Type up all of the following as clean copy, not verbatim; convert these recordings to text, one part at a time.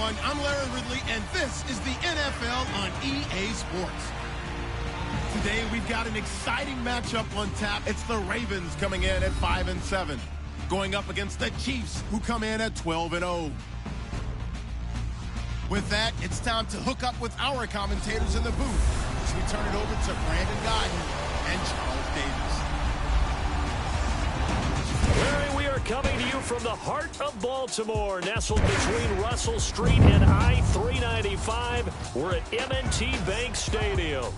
everyone. I'm Larry Ridley, and this is the NFL on EA Sports. Today, we've got an exciting matchup on tap. It's the Ravens coming in at 5-7, going up against the Chiefs, who come in at 12-0. With that, it's time to hook up with our commentators in the booth as we turn it over to Brandon Guyton and Charles Davis. Larry, we are coming to you from the heart of Baltimore, nestled between Russell Street and I-395. We're at M&T Bank Stadium.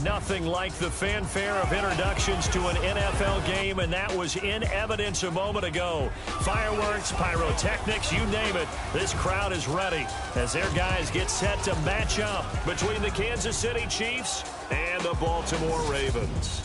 Nothing like the fanfare of introductions to an NFL game, and that was in evidence a moment ago. Fireworks, pyrotechnics, you name it. This crowd is ready as their guys get set to match up between the Kansas City Chiefs and the Baltimore Ravens.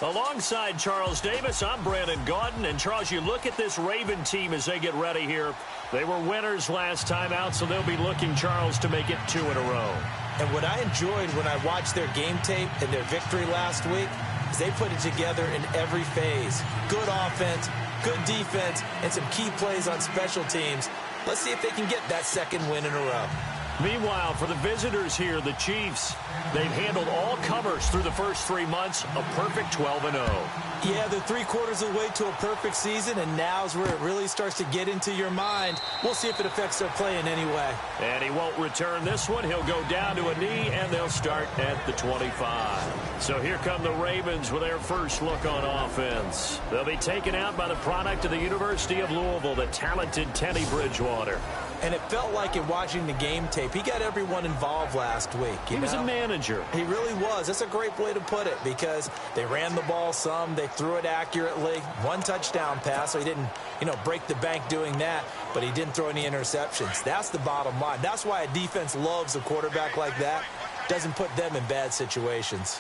Alongside Charles Davis, I'm Brandon Guyton. And Charles, you look at this Raven team as they get ready here. They were winners last time out, so they'll be looking, Charles, to make it 2 in a row. And what I enjoyed when I watched their game tape and their victory last week is they put it together in every phase. Good offense, good defense, and some key plays on special teams. Let's see if they can get that second win in a row. Meanwhile, for the visitors here, the Chiefs, they've handled all comers through the first 3 months, a perfect 12-0. Yeah, they're 3/4 of the way to a perfect season, and now's where it really starts to get into your mind. We'll see if it affects their play in any way. And he won't return this one. He'll go down to a knee, and they'll start at the 25. So here come the Ravens with their first look on offense. They'll be taken out by the product of the University of Louisville, the talented Teddy Bridgewater. And it felt like in watching the game tape, he got everyone involved last week. He was a manager. He really was. That's a great way to put it because they ran the ball some. They threw it accurately. 1 touchdown pass, so he didn't, break the bank doing that, but he didn't throw any interceptions. That's the bottom line. That's why a defense loves a quarterback like that. Doesn't put them in bad situations.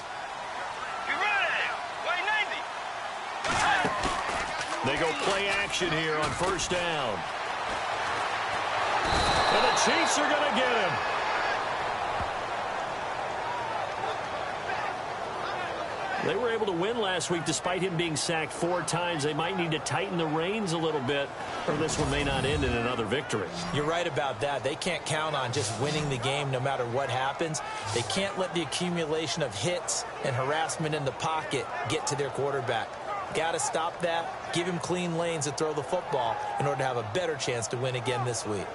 They go play action here on first down. And the Chiefs are going to get him. They were able to win last week despite him being sacked 4 times. They might need to tighten the reins a little bit, or this one may not end in another victory. You're right about that. They can't count on just winning the game no matter what happens. They can't let the accumulation of hits and harassment in the pocket get to their quarterback. Got to stop that, give him clean lanes to throw the football in order to have a better chance to win again this week.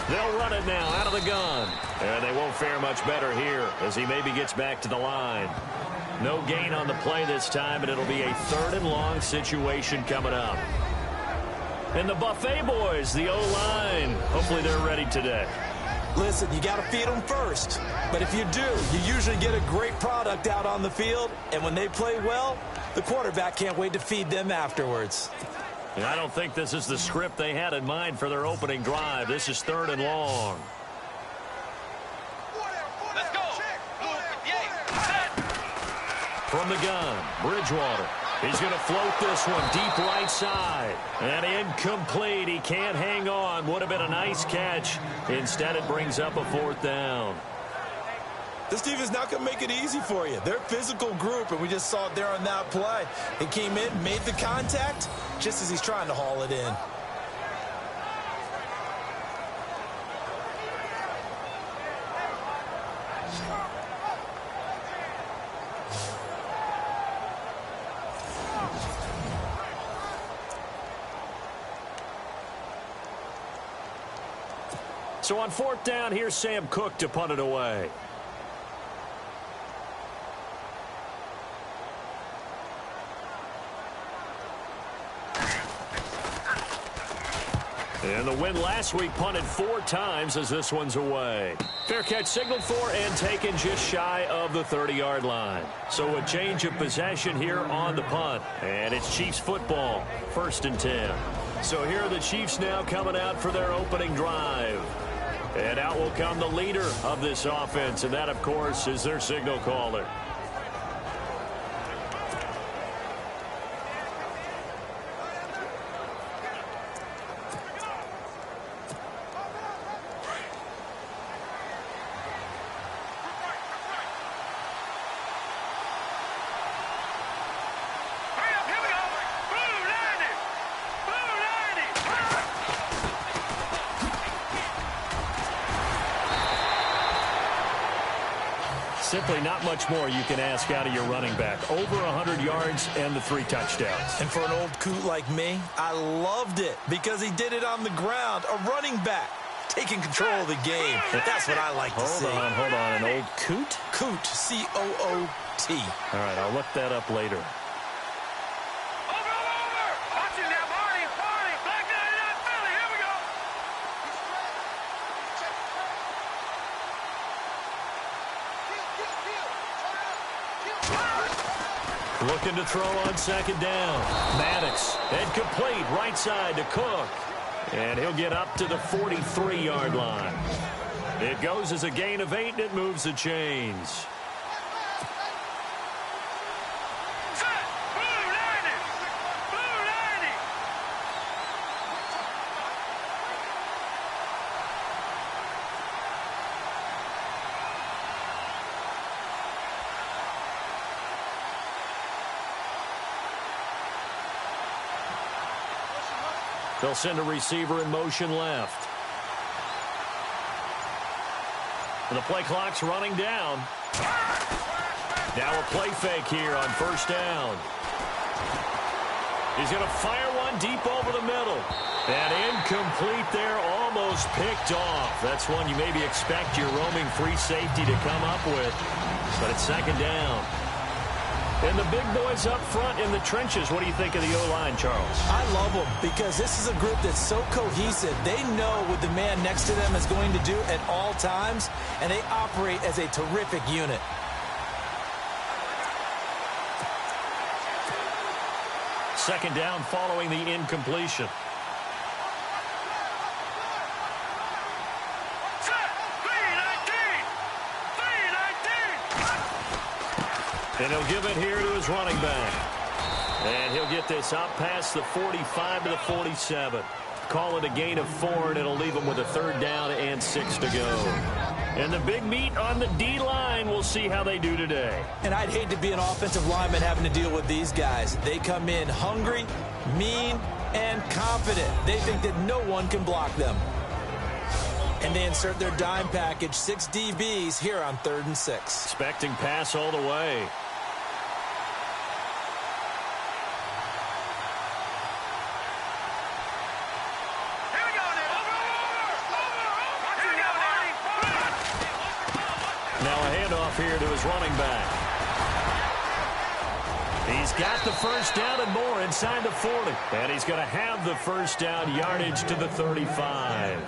They'll run it now out of the gun. And they won't fare much better here as he maybe gets back to the line. No gain on the play this time, and it'll be a 3rd and long situation coming up. And the Buffet boys, the O-line, hopefully they're ready today. Listen, you got to feed them first. But if you do, you usually get a great product out on the field. And when they play well, the quarterback can't wait to feed them afterwards. And I don't think this is the script they had in mind for their opening drive. This is 3rd and long. Let's go. From the gun, Bridgewater. He's going to float this one deep right side. And incomplete. He can't hang on. Would have been a nice catch. Instead, it brings up a 4th down. This team is not going to make it easy for you. They're a physical group, and we just saw it there on that play. He came in, made the contact, just as he's trying to haul it in. So on 4th down, here's Sam Cook to punt it away. And the win last week punted 4 times as this one's away. Fair catch signaled for and taken just shy of the 30-yard line. So a change of possession here on the punt. And it's Chiefs football, 1st and 10. So here are the Chiefs now coming out for their opening drive. And out will come the leader of this offense, and that, of course, is their signal caller. Simply not much more you can ask out of your running back. Over 100 yards and the 3 touchdowns. And for an old coot like me, I loved it because he did it on the ground. A running back taking control of the game. That's what I like to see. Hold on. An old coot? Coot, C-O-O-T. All right, I'll look that up later. Looking to throw on second down. Maddox, incomplete, right side to Cook. And he'll get up to the 43-yard line. It goes as a gain of 8, and it moves the chains. They'll send a receiver in motion left. And the play clock's running down. Now a play fake here on first down. He's going to fire one deep over the middle. And incomplete there, almost picked off. That's one you maybe expect your roaming free safety to come up with. But it's second down. And the big boys up front in the trenches. What do you think of the O-line, Charles? I love them because this is a group that's so cohesive. They know what the man next to them is going to do at all times, and they operate as a terrific unit. Second down following the incompletion. And he'll give it here to his running back. And he'll get this up past the 45 to the 47. Call it a gain of 4, and it'll leave him with a third down and 6 to go. And the big meat on the D-line, we'll see how they do today. And I'd hate to be an offensive lineman having to deal with these guys. They come in hungry, mean, and confident. They think that no one can block them. And they insert their dime package, 6 DBs here on 3rd and 6. Expecting pass all the way. Now a handoff here to his running back. He's got the first down and more inside the 40. And he's going to have the first down, yardage to the 35.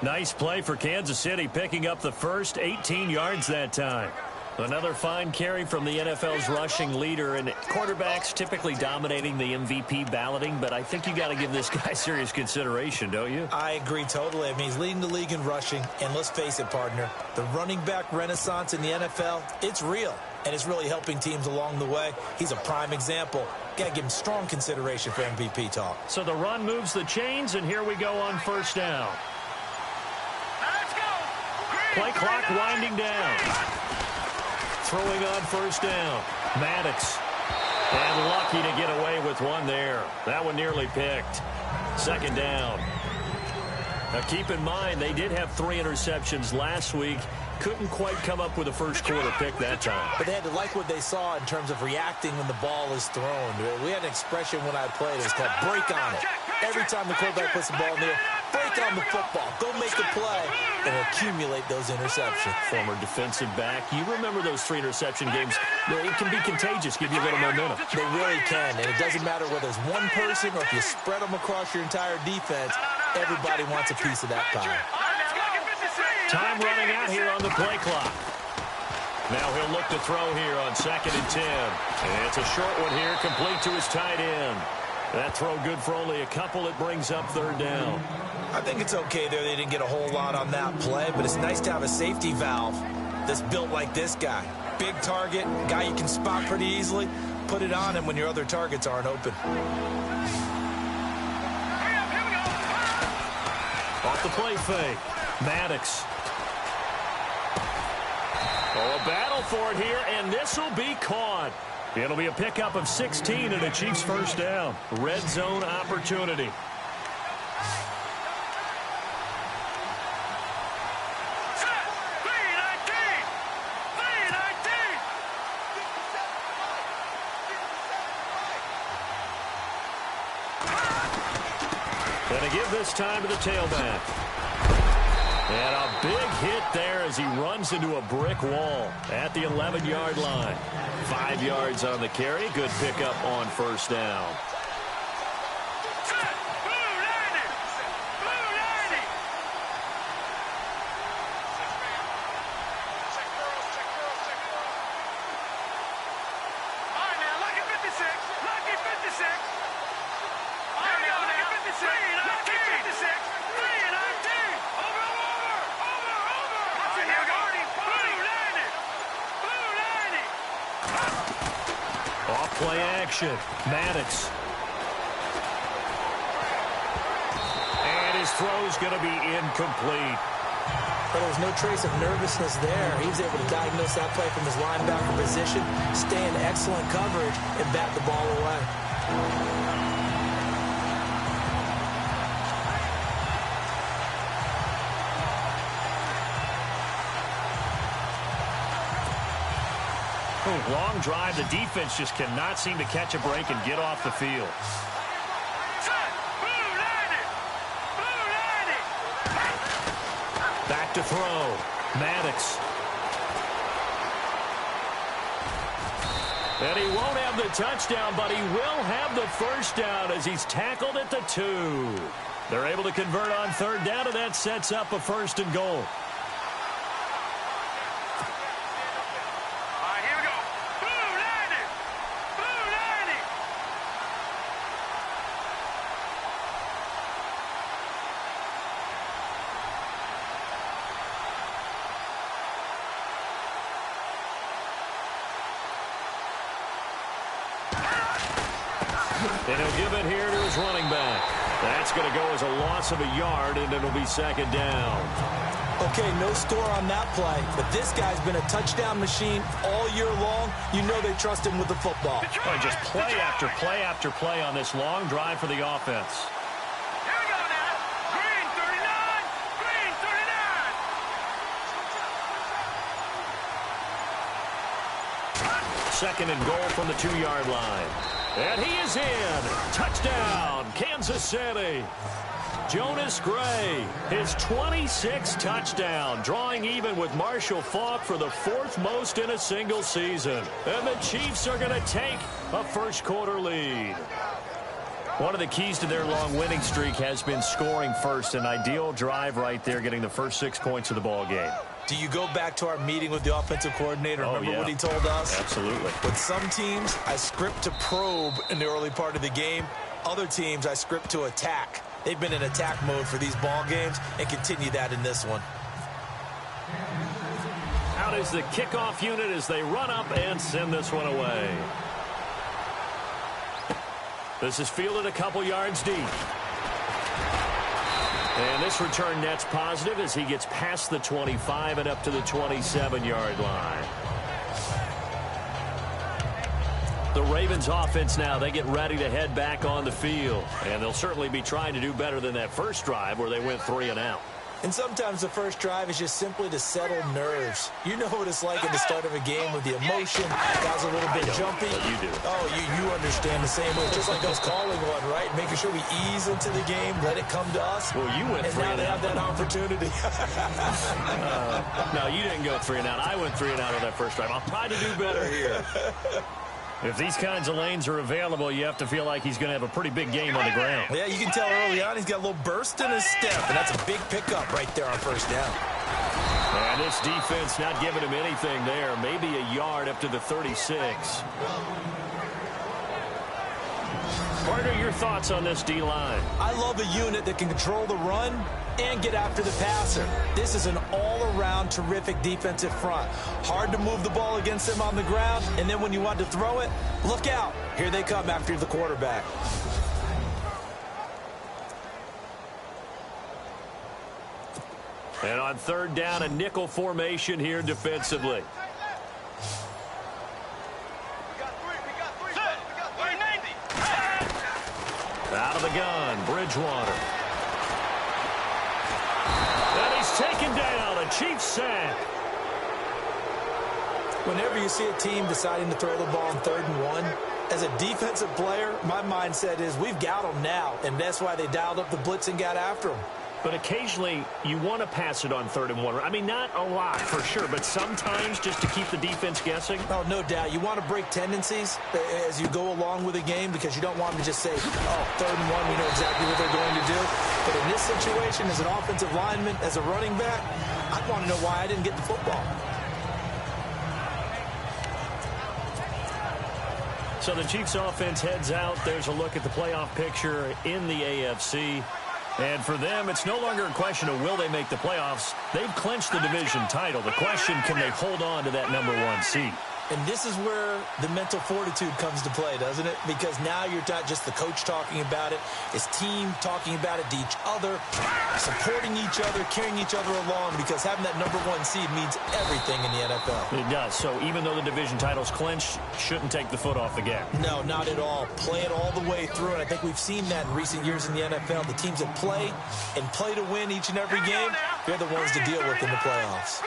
Nice play for Kansas City, picking up the first, 18 yards that time. Another fine carry from the NFL's rushing leader, and quarterbacks typically dominating the MVP balloting, but I think you got to give this guy serious consideration, don't you? I agree totally. I mean, he's leading the league in rushing, and let's face it, partner, the running back renaissance in the NFL, it's real, and it's really helping teams along the way. He's a prime example. Got to give him strong consideration for MVP talk. So the run moves the chains, and here we go on first down. Play clock winding down. Throwing on first down. Maddox. And lucky to get away with one there. That one nearly picked. Second down. Now keep in mind, they did have 3 interceptions last week. Couldn't quite come up with a first quarter pick that time. But they had to like what they saw in terms of reacting when the ball is thrown. We had an expression when I played. It was called break on it. Every time the quarterback puts the ball in the air, break on the football. Go make a play and accumulate those interceptions. Former defensive back. You remember those 3 interception games. It can be contagious, give you a little momentum. They really can, and it doesn't matter whether it's one person or if you spread them across your entire defense. Everybody wants a piece of that pie. Time running out here on the play clock. Now he'll look to throw here on 2nd and 10. And it's a short one here, complete to his tight end. That throw good for only a couple. It brings up 3rd down. I think it's okay there. They didn't get a whole lot on that play, but it's nice to have a safety valve that's built like this guy. Big target, guy you can spot pretty easily. Put it on him when your other targets aren't open. Off the play fake. Maddox. Oh, a battle for it here, and this will be caught. It'll be a pickup of 16 and a Chiefs first down. Red zone opportunity. Going to give this time to the tailback. And a big hit there as he runs into a brick wall at the 11-yard line. 5 yards on the carry. Good pickup on first down. Play action. Maddox. And his throw's going to be incomplete. But there was no trace of nervousness there. He was able to diagnose that play from his linebacker position, stay in excellent coverage, and bat the ball away. Long drive. The defense just cannot seem to catch a break and get off the field. Back to throw. Maddox. And he won't have the touchdown, but he will have the first down as he's tackled at the 2. They're able to convert on third down, and that sets up a 1st and goal. And he'll give it here to his running back. That's going to go as a loss of a yard, and it'll be 2nd down. Okay, no score on that play, but this guy's been a touchdown machine all year long. You know they trust him with the football. And just play after play after play on this long drive for the offense. Here we go now. Green 39. Green 39. 2nd and goal from the 2-yard line. And he is in. Touchdown, Kansas City. Jonas Gray, his 26th touchdown, drawing even with Marshall Faulk for the 4th most in a single season. And the Chiefs are going to take a first-quarter lead. One of the keys to their long winning streak has been scoring first. An ideal drive right there, getting the first 6 points of the ball game. Do you go back to our meeting with the offensive coordinator? Remember what he told us? Absolutely. With some teams, I script to probe in the early part of the game. Other teams, I script to attack. They've been in attack mode for these ball games and continue that in this one. Out is the kickoff unit as they run up and send this one away. This is fielded a couple yards deep. And this return net's positive as he gets past the 25 and up to the 27-yard line. The Ravens offense now, they get ready to head back on the field. And they'll certainly be trying to do better than that first drive where they went 3 and out. And sometimes the first drive is just simply to settle nerves. You know what it's like at the start of a game with the emotion. Guys a little bit jumpy. But you do. Oh, you understand the same way. Just like us calling one, right? Making sure we ease into the game, let it come to us. Well, you went 3 and and now out. they have that opportunity. No, you didn't go 3 and out. I went 3 and out on that first drive. I'll try to do better here. If these kinds of lanes are available, you have to feel like he's going to have a pretty big game on the ground. Yeah, you can tell early on he's got a little burst in his step, and that's a big pickup right there on first down. And this defense not giving him anything there. Maybe a yard up to the 36. Partner, your thoughts on this D-line? I love a unit that can control the run and get after the passer. This is an all-around terrific defensive front. Hard to move the ball against them on the ground, and then when you want to throw it, look out. Here they come after the quarterback. And on third down, a nickel formation here defensively. Out of the gun, Bridgewater. And he's taken down, a Chiefs sack. Whenever you see a team deciding to throw the ball on 3rd and 1, As a defensive player, my mindset is we've got them now, and that's why they dialed up the blitz and got after them. But occasionally, you want to pass it on 3rd and 1. I mean, not a lot, for sure, but sometimes just to keep the defense guessing. Oh, no doubt. You want to break tendencies as you go along with a game because you don't want them to just say, oh, 3rd and 1, we know exactly what they're going to do. But in this situation, as an offensive lineman, as a running back, I want to know why I didn't get the football. So the Chiefs offense heads out. There's a look at the playoff picture in the AFC. And for them, it's no longer a question of will they make the playoffs. They've clinched the division title. The question, can they hold on to that #1 seed? And this is where the mental fortitude comes to play, doesn't it? Because now you're not just the coach talking about it, it's team talking about it to each other, supporting each other, carrying each other along, because having that #1 seed means everything in the NFL. It does. So even though the division title's clinched, shouldn't take the foot off the gas. No, not at all. Play it all the way through, and I think we've seen that in recent years in the NFL. The teams that play and play to win each and every game, they're the ones to deal with in the playoffs.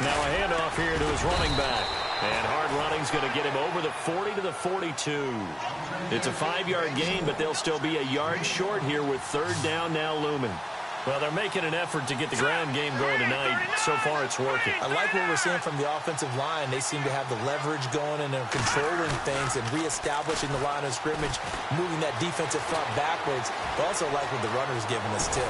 Now a handoff here to his running back. And hard running's going to get him over the 40 to the 42. It's a 5-yard gain, but they'll still be a yard short here with 3rd down now looming. Well, they're making an effort to get the ground game going tonight. So far, it's working. I like what we're seeing from the offensive line. They seem to have the leverage going, and they're controlling things and reestablishing the line of scrimmage, moving that defensive front backwards. But also like what the runner's giving us, too.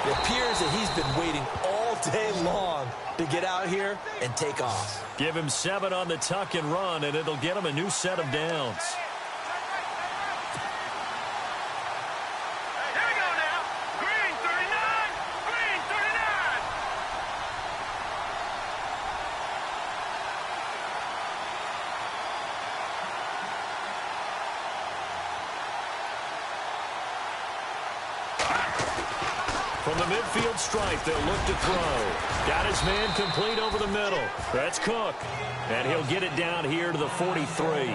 It appears that he's been waiting all day long to get out here and take off. Give him 7 on the tuck and run, and it'll get him a new set of downs. From the midfield stripe, they'll look to throw. Got his man complete over the middle. That's Cook. And he'll get it down here to the 43.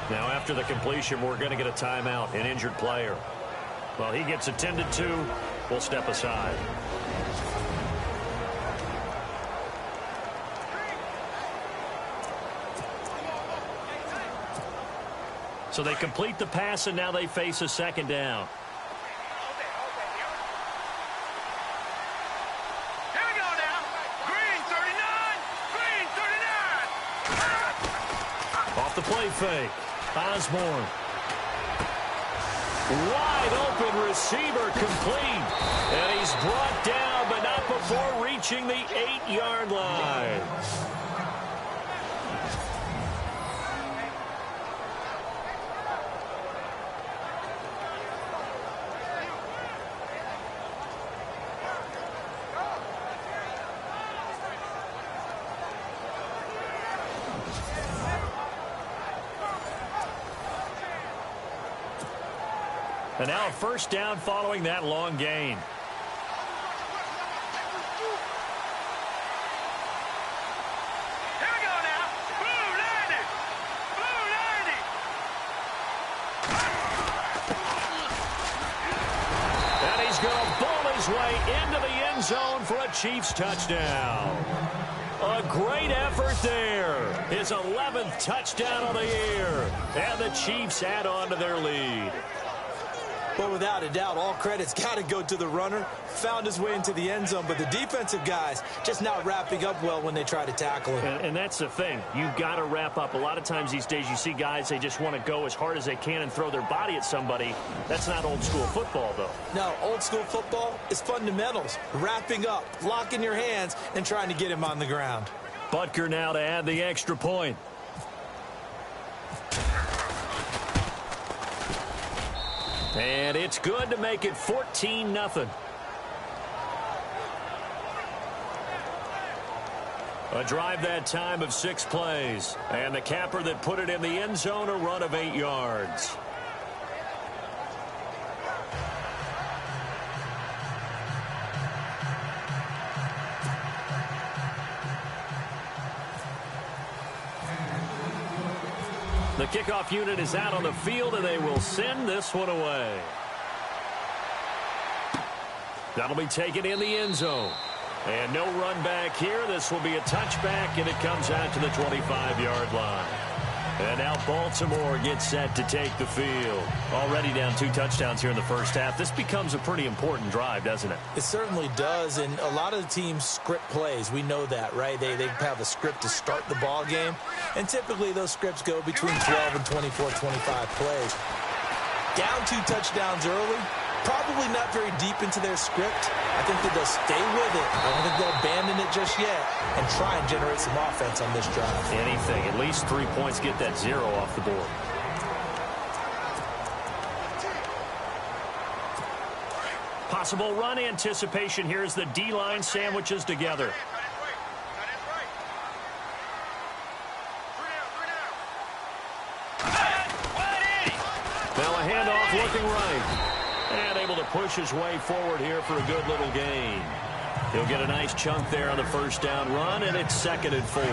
Now, after the completion, we're going to get a timeout, an injured player. Well, he gets attended to. We'll step aside. So they complete the pass, and now they face a 2nd down. The play fake. Osborne. Wide open receiver complete. And he's brought down, but not before reaching the 8-yard line. And now a 1st down following that long gain. Here we go now. Blue 90. Blue 90. And he's going to bowl his way into the end zone for a Chiefs touchdown. A great effort there. His 11th touchdown of the year. And the Chiefs add on to their lead. Well, without a doubt, all credit's got to go to the runner. Found his way into the end zone, but the defensive guys just not wrapping up well when they try to tackle him. And that's the thing. You've got to wrap up. A lot of times these days you see guys, they just want to go as hard as they can and throw their body at somebody. That's not old school football, though. No, old school football is fundamentals. Wrapping up, locking your hands, and trying to get him on the ground. Butker now to add the extra point. And it's good to make it 14-0. A drive that time of 6 plays. And the capper that put it in the end zone, a run of 8 yards. The kickoff unit is out on the field, and they will send this one away. That'll be taken in the end zone. And no run back here. This will be a touchback, and it comes out to the 25-yard line. And now Baltimore gets set to take the field. Already down 2 touchdowns here in the first half. This becomes a pretty important drive, doesn't it? It certainly does, and a lot of the teams script plays. We know that, right? They have a script to start the ball game, and typically those scripts go between 12 and 24, 25 plays. Down 2 touchdowns early, probably not very deep into their script. I think that they'll stay with it. I don't think they'll abandon it just yet and try and generate some offense on this drive. Anything. At least 3 points, get that 0 off the board. Possible run anticipation here as the D-line sandwiches together. Now a handoff looking right. And able to push his way forward here for a good little gain. He'll get a nice chunk there on the first down run, and it's 2nd and 4.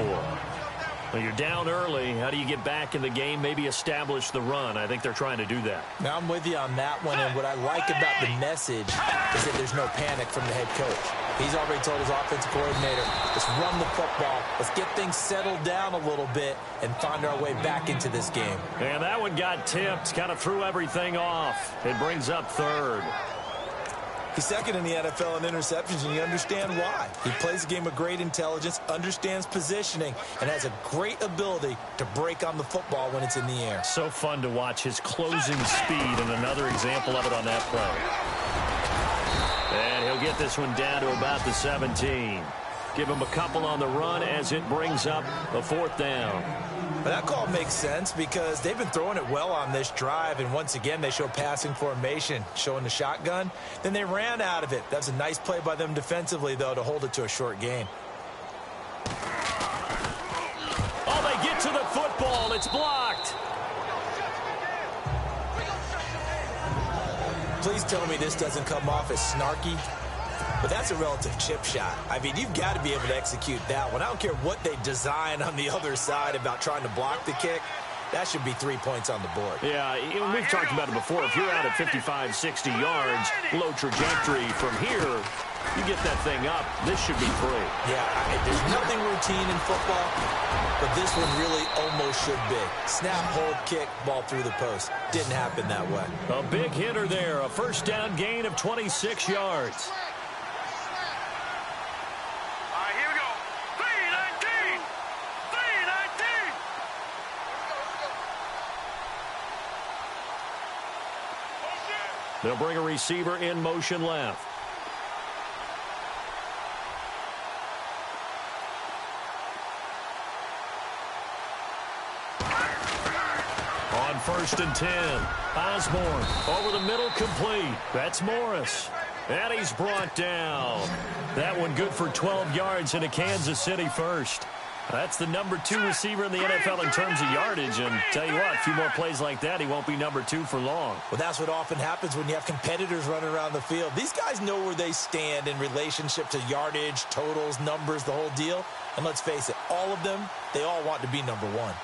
Well, you're down early. How do you get back in the game, maybe establish the run? I think they're trying to do that. Now, I'm with you on that one, and what I like about the message is that there's no panic from the head coach. He's already told his offensive coordinator, let's run the football, let's get things settled down a little bit and find our way back into this game. And that one got tipped, kind of threw everything off. It brings up 3rd. He's 2nd in the NFL in interceptions, and you understand why. He plays a game of great intelligence, understands positioning, and has a great ability to break on the football when it's in the air. So fun to watch his closing speed, and another example of it on that play. And he'll get this one down to about the 17. Give him a couple on the run as it brings up a 4th down. But that call makes sense because they've been throwing it well on this drive, and once again they show passing formation, showing the shotgun. Then they ran out of it. That's a nice play by them defensively, though, to hold it to a short gain. Oh, they get to the football. It's blocked. Please tell me this doesn't come off as snarky. But that's a relative chip shot. I mean, you've got to be able to execute that one. I don't care what they design on the other side about trying to block the kick. That should be 3 points on the board. Yeah, we've talked about it before. If you're out at 55, 60 yards, low trajectory from here, you get that thing up. This should be 3. Yeah, there's nothing routine in football, but this one really almost should be. Snap, hold, kick, ball through the post. Didn't happen that way. A big hitter there. A first down gain of 26 yards. They'll bring a receiver in motion left. On 1st and 10. Osborne over the middle, complete. That's Morris. And he's brought down. That one good for 12 yards into Kansas City first. That's the number 2 receiver in the NFL in terms of yardage. And tell you what, a few more plays like that, he won't be number 2 for long. Well, that's what often happens when you have competitors running around the field. These guys know where they stand in relationship to yardage, totals, numbers, the whole deal. And let's face it, all of them, they all want to be number 1.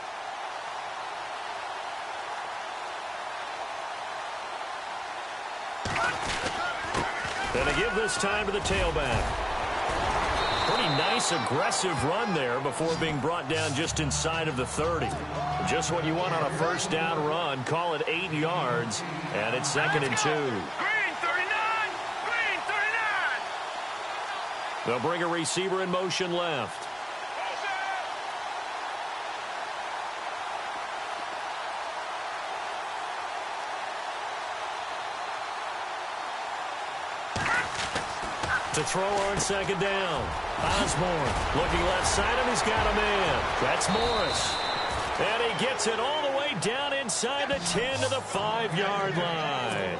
And they give this time to the tailback. Pretty nice, aggressive run there before being brought down just inside of the 30. Just what you want on a first down run. Call it 8 yards, and it's 2nd and 2. Green 39! Green 39! They'll bring a receiver in motion left. To throw on 2nd down. Osborne looking left side, and he's got a man. That's Morris. And he gets it all the way down inside the 10 to the 5-yard line.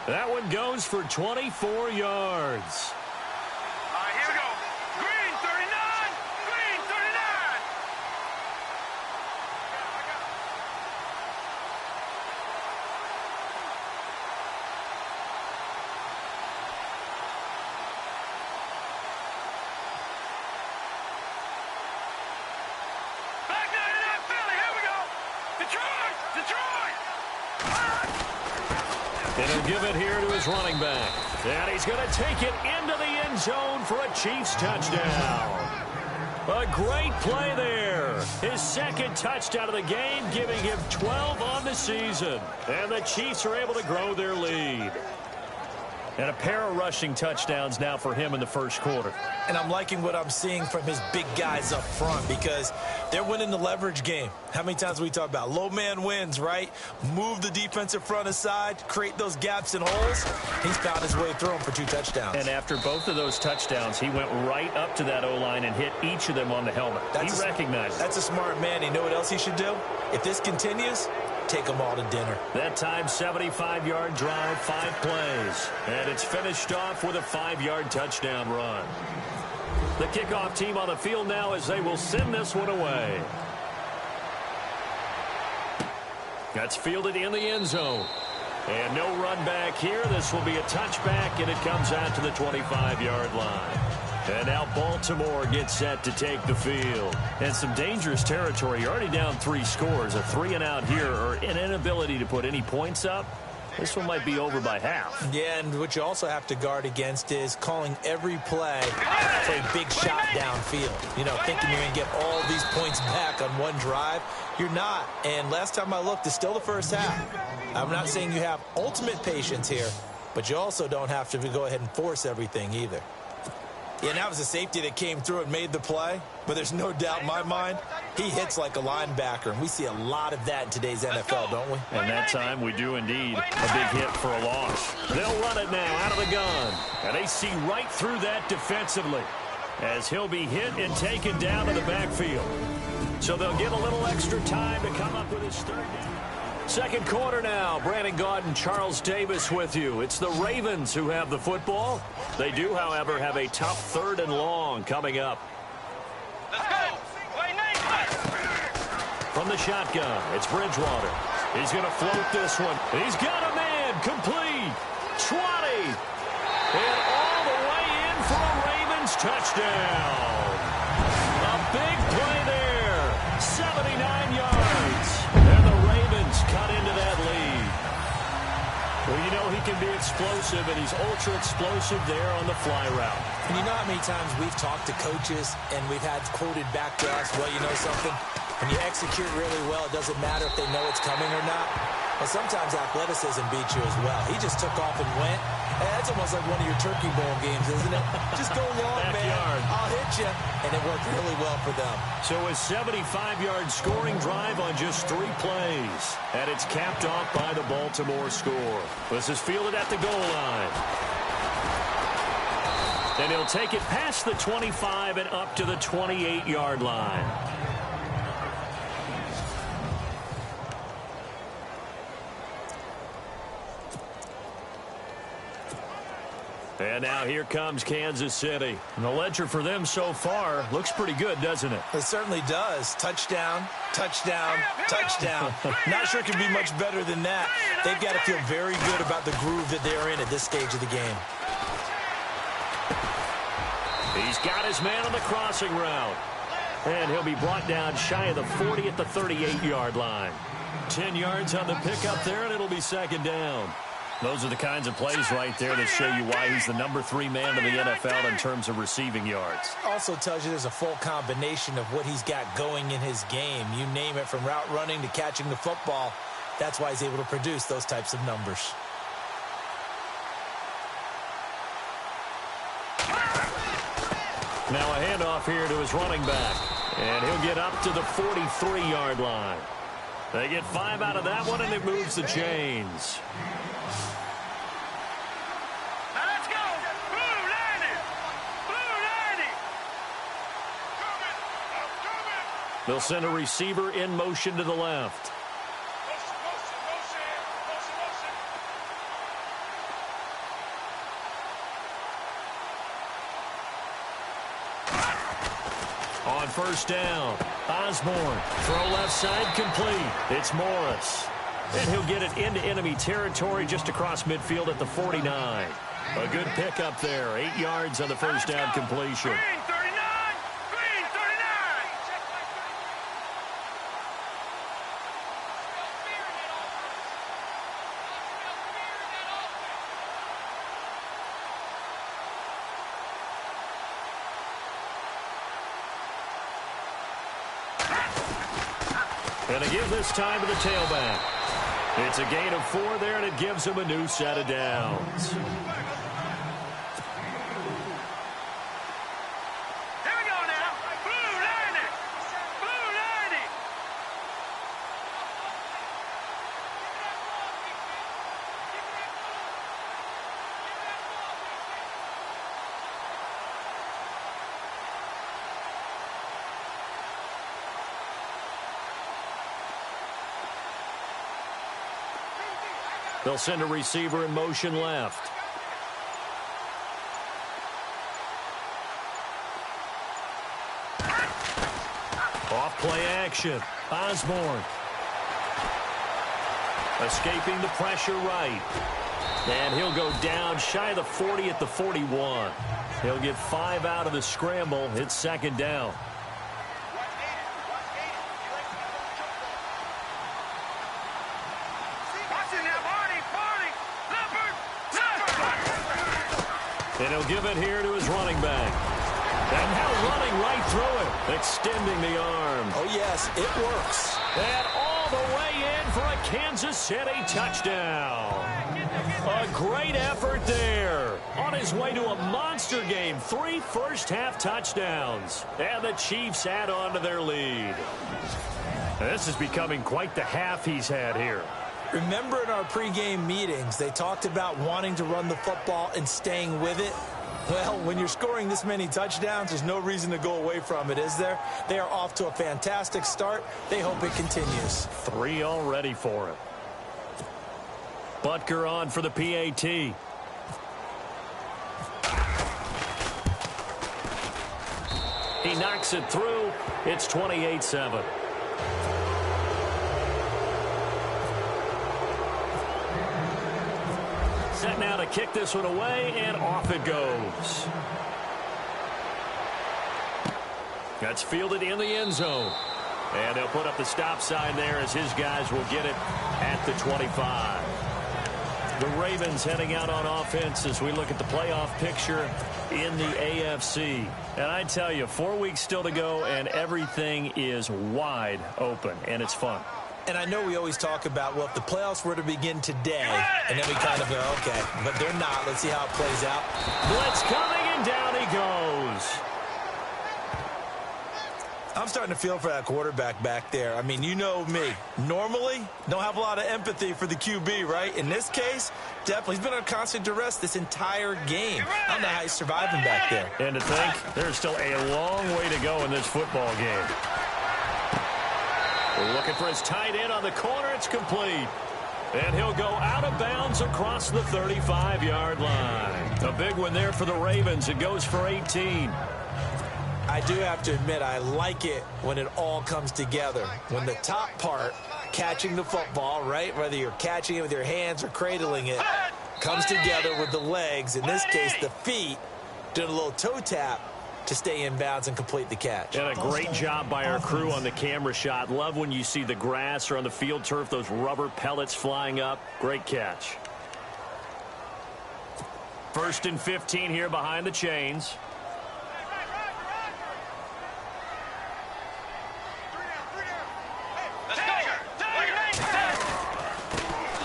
That one goes for 24 yards. Here we go. Green 39! Green 39! Back 99 Philly. Here we go. The And he'll give it here to his running back. And he's going to take it into the end zone for a Chiefs touchdown. A great play there. His second touchdown of the game, giving him 12 on the season. And the Chiefs are able to grow their lead. And a pair of rushing touchdowns now for him in the first quarter. And I'm liking what I'm seeing from his big guys up front because they're winning the leverage game. How many times we talk about low man wins, right? Move the defensive front aside, create those gaps and holes. He's found his way through them for 2 touchdowns. And after both of those touchdowns, he went right up to that O-line and hit each of them on the helmet. He recognized it. That's a smart man. You know what else he should do? If this continues, take them all to dinner. That time, 75-yard drive, 5 plays. And it's finished off with a 5-yard touchdown run. The kickoff team on the field now as they will send this one away. That's fielded in the end zone. And no run back here. This will be a touchback, and it comes out to the 25-yard line. And now Baltimore gets set to take the field. And some dangerous territory. You're already down 3 scores. A 3-and-out here, or an inability to put any points up. This one might be over by half. Yeah, and what you also have to guard against is calling every play for a big shot downfield. You know, thinking you're going to get all these points back on one drive. You're not. And last time I looked, it's still the first half. I'm not saying you have ultimate patience here, but you also don't have to go ahead and force everything either. Yeah, and that was a safety that came through and made the play. But there's no doubt in my mind, he hits like a linebacker. And we see a lot of that in today's NFL, don't we? And that time we do indeed. A big hit for a loss. They'll run it now out of the gun. And they see right through that defensively as he'll be hit and taken down to the backfield. So they'll get a little extra time to come up with his third down. Second quarter now. Brandon Gaudin and Charles Davis with you. It's the Ravens who have the football. They do, however, have a tough 3rd and long coming up. Let's go. From the shotgun, it's Bridgewater. He's going to float this one. He's got a man. Complete. 20. And all the way in for a Ravens touchdown. A big play there. 79 yards. And the Ravens cut into that lead. Well, you know he can be explosive, and he's ultra explosive there on the fly route. And you know how many times we've talked to coaches and we've had quoted back to us, well, you know something? When you execute really well, it doesn't matter if they know it's coming or not. Well, sometimes athleticism beats you as well. He just took off and went. Hey, that's almost like one of your Turkey Bowl games, isn't it? Just go long, man. I'll hit you. And it worked really well for them. So a 75-yard scoring drive on just 3 plays. And it's capped off by the Baltimore score. This is fielded at the goal line. And he'll take it past the 25 and up to the 28-yard line. And now here comes Kansas City. And the ledger for them so far looks pretty good, doesn't it? It certainly does. Touchdown, touchdown, touchdown. Not sure it can be much better than that. They've got to feel very good about the groove that they're in at this stage of the game. He's got his man on the crossing route. And he'll be brought down shy of the 40 at the 38-yard line. 10 yards on the pickup there, and it'll be 2nd down. Those are the kinds of plays right there that show you why he's the number 3 man in the NFL in terms of receiving yards. Also tells you there's a full combination of what he's got going in his game. You name it, from route running to catching the football. That's why he's able to produce those types of numbers. Now a handoff here to his running back. And he'll get up to the 43-yard line. They get 5 out of that one, and it moves the chains. They'll send a receiver in motion to the left. On 1st down, Osborne, throw left side complete. It's Morris. And he'll get it into enemy territory just across midfield at the 49. A good pickup there. 8 yards on the 1st down completion. And they give this time to the tailback. It's a gain of 4 there, and it gives him a new set of downs. They'll send a receiver in motion left. Off play action. Osborne. Escaping the pressure right. And he'll go down shy of the 40 at the 41. He'll get 5 out of the scramble. It's second down. And he'll give it here to his running back. And now running right through it, extending the arm. Oh, yes, it works. And all the way in for a Kansas City touchdown. A great effort there. On his way to a monster game, 3 first-half touchdowns. And the Chiefs add on to their lead. This is becoming quite the half he's had here. Remember in our pregame meetings, they talked about wanting to run the football and staying with it? Well, when you're scoring this many touchdowns, there's no reason to go away from it, is there? They are off to a fantastic start. They hope it continues. 3 already for him. Butker on for the PAT. He knocks it through. It's 28-7. Set now to kick this one away, and off it goes. That's fielded in the end zone. And they'll put up the stop sign there as his guys will get it at the 25. The Ravens heading out on offense as we look at the playoff picture in the AFC. And I tell you, 4 weeks still to go, and everything is wide open, and it's fun. And I know we always talk about, well, if the playoffs were to begin today, and then we kind of go, okay, but they're not. Let's see how it plays out. Blitz coming, and down he goes. I'm starting to feel for that quarterback back there. I mean, you know me. Normally, don't have a lot of empathy for the QB, right? In this case, definitely. He's been on constant duress this entire game. I don't know how he's surviving back there. And to think, there's still a long way to go in this football game. Looking for his tight end on the corner. It's complete. And he'll go out of bounds across the 35-yard line. A big one there for the Ravens. It goes for 18. I do have to admit, I like it when it all comes together. When the top part, catching the football, right, whether you're catching it with your hands or cradling it, comes together with the legs, in this case the feet, doing a little toe tap to stay in bounds and complete the catch. And a great job by our crew on the camera shot. Love when you see the grass or on the field turf, those rubber pellets flying up. Great catch. 1st and 15 here behind the chains.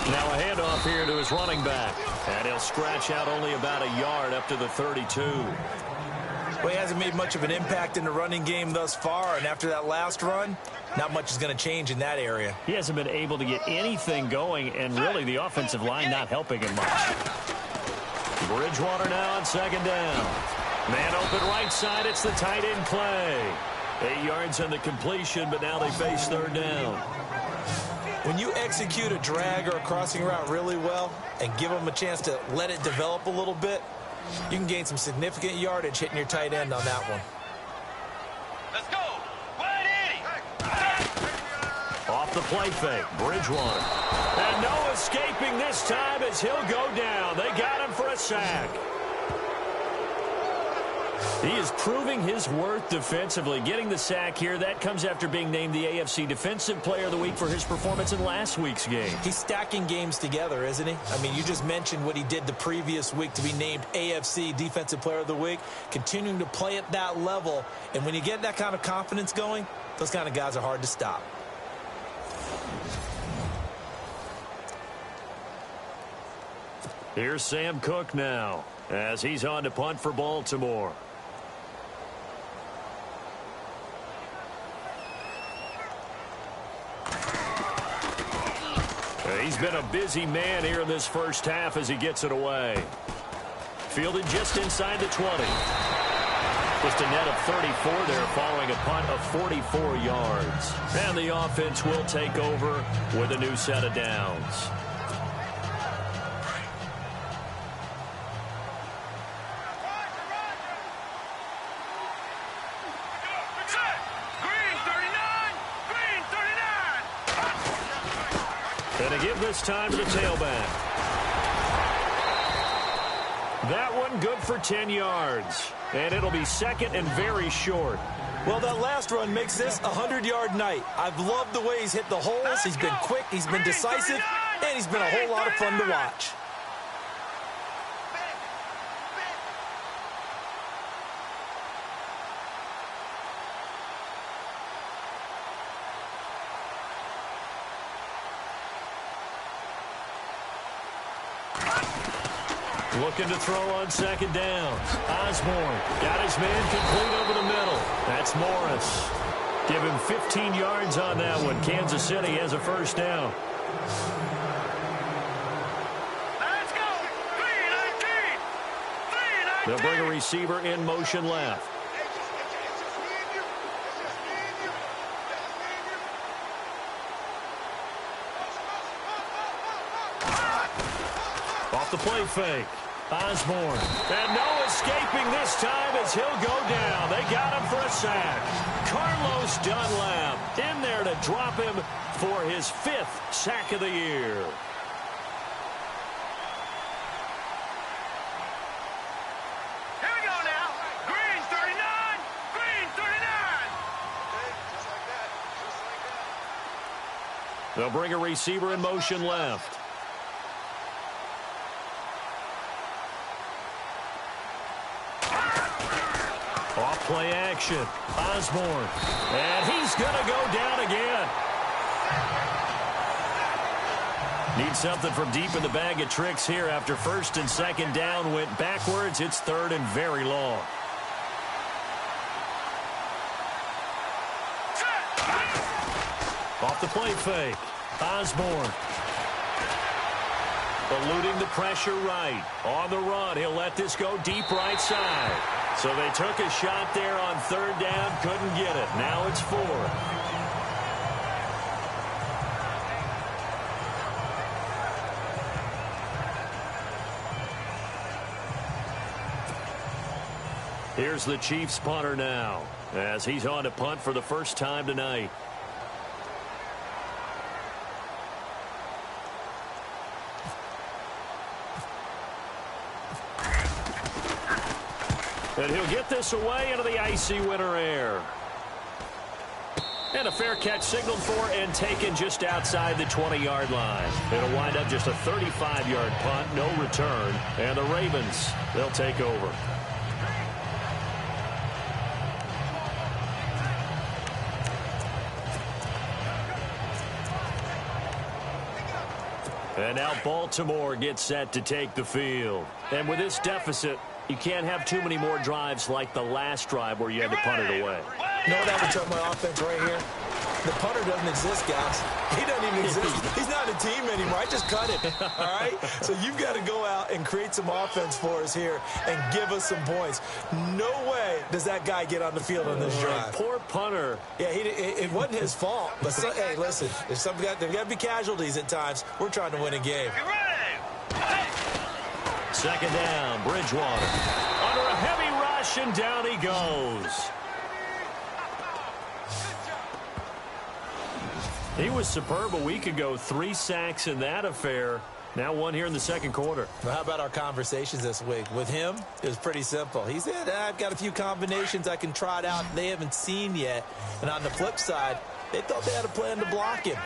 Now a handoff here to his running back. And he'll scratch out only about a yard up to the 32. Well, he hasn't made much of an impact in the running game thus far, and after that last run, not much is going to change in that area. He hasn't been able to get anything going, and really the offensive line not helping him much. Bridgewater now on second down. Man open right side, it's the tight end play. 8 yards on the completion, but now they face 3rd down. When you execute a drag or a crossing route really well and give them a chance to let it develop a little bit, you can gain some significant yardage hitting your tight end on that one. Let's go. 180. Off the play fake, Bridgewater. And no escaping this time as he'll go down. They got him for a sack. He is proving his worth defensively. Getting the sack here, that comes after being named the AFC Defensive Player of the Week for his performance in last week's game. He's stacking games together, isn't he? I mean, you just mentioned what he did the previous week to be named AFC Defensive Player of the Week, continuing to play at that level. And when you get that kind of confidence going, those kind of guys are hard to stop. Here's Sam Cook now as he's on to punt for Baltimore. He's been a busy man here in this first half as he gets it away. Fielded just inside the 20. Just a net of 34 there following a punt of 44 yards. And the offense will take over with a new set of downs. And to give this time to the tailback. That one good for 10 yards. And it'll be second and very short. Well, that last run makes this a 100-yard night. I've loved the way he's hit the holes. He's been quick, he's been decisive, and he's been a whole lot of fun to watch. Looking to throw on second down. Osborne got his man complete over the middle. That's Morris. Give him 15 yards on that one. Kansas City has a first down. Let's go. 3-19. 3-19. They'll bring a receiver in motion left. Off the play fake. Osborne. And no escaping this time as he'll go down. They got him for a sack. Carlos Dunlap in there to drop him for his 5th sack of the year. Here we go now. Green 39. Green 39. They'll bring a receiver in motion left. Off-play action. Osborne. And he's going to go down again. Need something from deep in the bag of tricks here after first and second down went backwards. It's third and very long. Off the play fake. Osborne. Eluding the pressure right. On the run, he'll let this go deep right side. So they took a shot there on third down, couldn't get it. Now it's 4. Here's the Chiefs punter now as he's on to punt for the first time tonight. And he'll get this away into the icy winter air. And a fair catch signaled for and taken just outside the 20-yard line. It'll wind up just a 35-yard punt, no return. And the Ravens, they'll take over. And now Baltimore gets set to take the field. And with this deficit, you can't have too many more drives like the last drive where you had to punt it away. You know what I would tell my offense right here? The punter doesn't exist, guys. He doesn't even exist. He's not a team anymore. I just cut him, all right? So you've got to go out and create some offense for us here and give us some points. No way does that guy get on the field on this drive. Poor punter. Yeah, it wasn't his fault. But, hey, listen, there's got to be casualties at times. We're trying to win a game. Second down, Bridgewater. Under a heavy rush, and down he goes. He was superb a week ago. 3 sacks in that affair. Now 1 here in the second quarter. Well, how about our conversations this week? With him, it was pretty simple. He said, I've got a few combinations I can trot out they haven't seen yet. And on the flip side, they thought they had a plan to block him.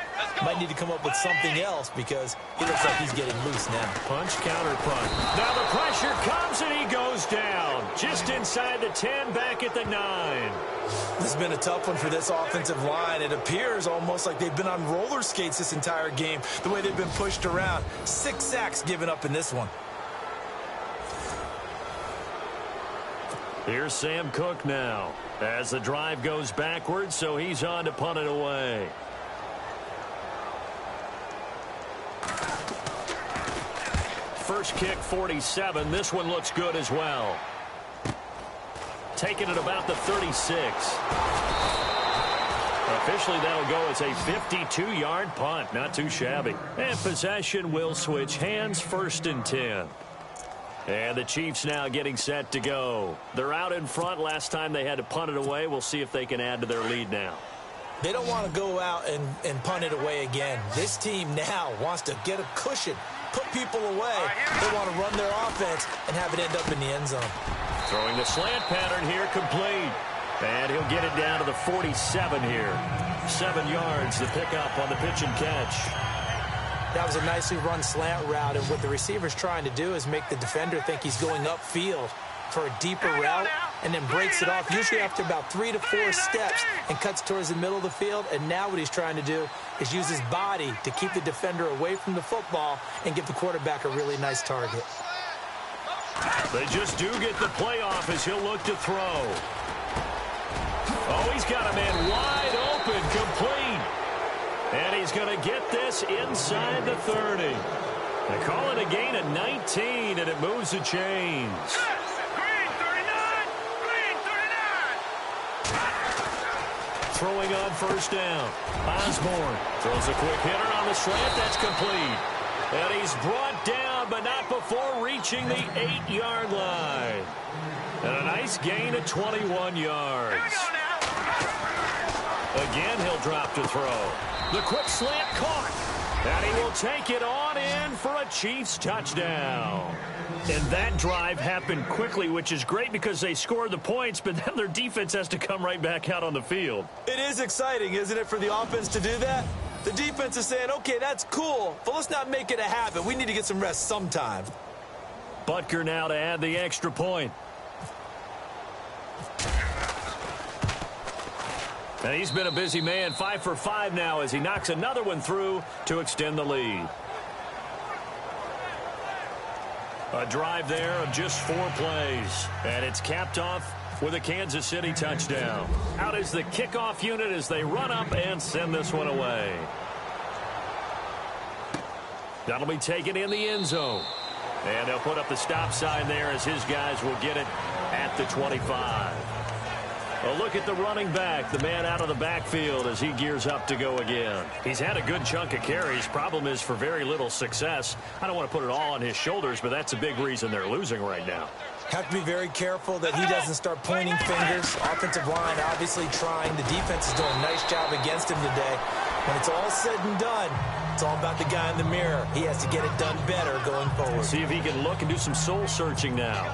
Might need to come up with something else because he looks like he's getting loose now. Punch, counter punt. Now the pressure comes and he goes down. Just inside the 10, back at the 9. This has been a tough one for this offensive line. It appears almost like they've been on roller skates this entire game, the way they've been pushed around. 6 sacks given up in this one. Here's Sam Cook now as the drive goes backwards, so he's on to punt it away. First kick, 47. This one looks good as well. Taking it about the 36. Officially, that'll go as a 52-yard punt. Not too shabby. And possession will switch hands, 1st and 10. And the Chiefs now getting set to go. They're out in front. Last time they had to punt it away. We'll see if they can add to their lead now. They don't want to go out and punt it away again. This team now wants to get a cushion, put people away. They want to run their offense and have it end up in the end zone. Throwing the slant pattern here, complete. And he'll get it down to the 47 here. 7 yards, the pickup on the pitch and catch. That was a nicely run slant route, and what the receiver's trying to do is make the defender think he's going upfield for a deeper route and then breaks it off, usually after about 3 to 4 steps, and cuts towards the middle of the field. And now what he's trying to do is use his body to keep the defender away from the football and give the quarterback a really nice target. They just do get the play off as he'll look to throw. Oh, he's got a man wide open, complete. And he's going to get this inside the 30. They call it a gain of 19, and it moves the chains. Green 39! Green 39! Throwing on 1st down. Osborne throws a quick hitter on the slant. That's complete. And he's brought down, but not before reaching the 8-yard line. And a nice gain of 21 yards. Here we go now! Again, he'll drop to throw. The quick slant caught. And he will take it on in for a Chiefs touchdown. And that drive happened quickly, which is great because they scored the points, but then their defense has to come right back out on the field. It is exciting, isn't it, for the offense to do that? The defense is saying, okay, that's cool, but let's not make it a habit. We need to get some rest sometime. Butker now to add the extra point. And he's been a busy man, 5 for 5 now as he knocks another one through to extend the lead. A drive there of just 4 plays. And it's capped off with a Kansas City touchdown. Out is the kickoff unit as they run up and send this one away. That'll be taken in the end zone. And they'll put up the stop sign there as his guys will get it at the 25. A look at the running back, the man out of the backfield as he gears up to go again. He's had a good chunk of carries. Problem is for very little success. I don't want to put it all on his shoulders, but that's a big reason they're losing right now. Have to be very careful that he doesn't start pointing fingers. Offensive line obviously trying. The defense is doing a nice job against him today. When it's all said and done, it's all about the guy in the mirror. He has to get it done better going forward. See if he can look and do some soul searching now.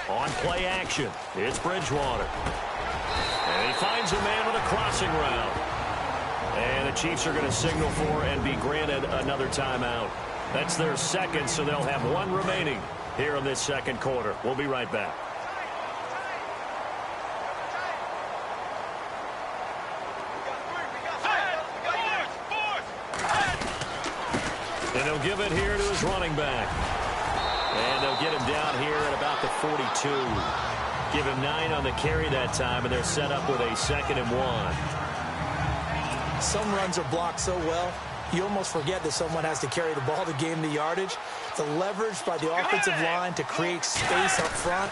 On play action, it's Bridgewater. And he finds a man with a crossing route. And the Chiefs are going to signal for and be granted another timeout. That's their second, so they'll have 1 remaining here in this second quarter. We'll be right back. And he'll give it here to his running back. And they'll get him down here at about the 42. Give him 9 on the carry that time, and they're set up with a 2nd and 1. Some runs are blocked so well, you almost forget that someone has to carry the ball to gain the yardage. The leverage by the offensive line to create space up front,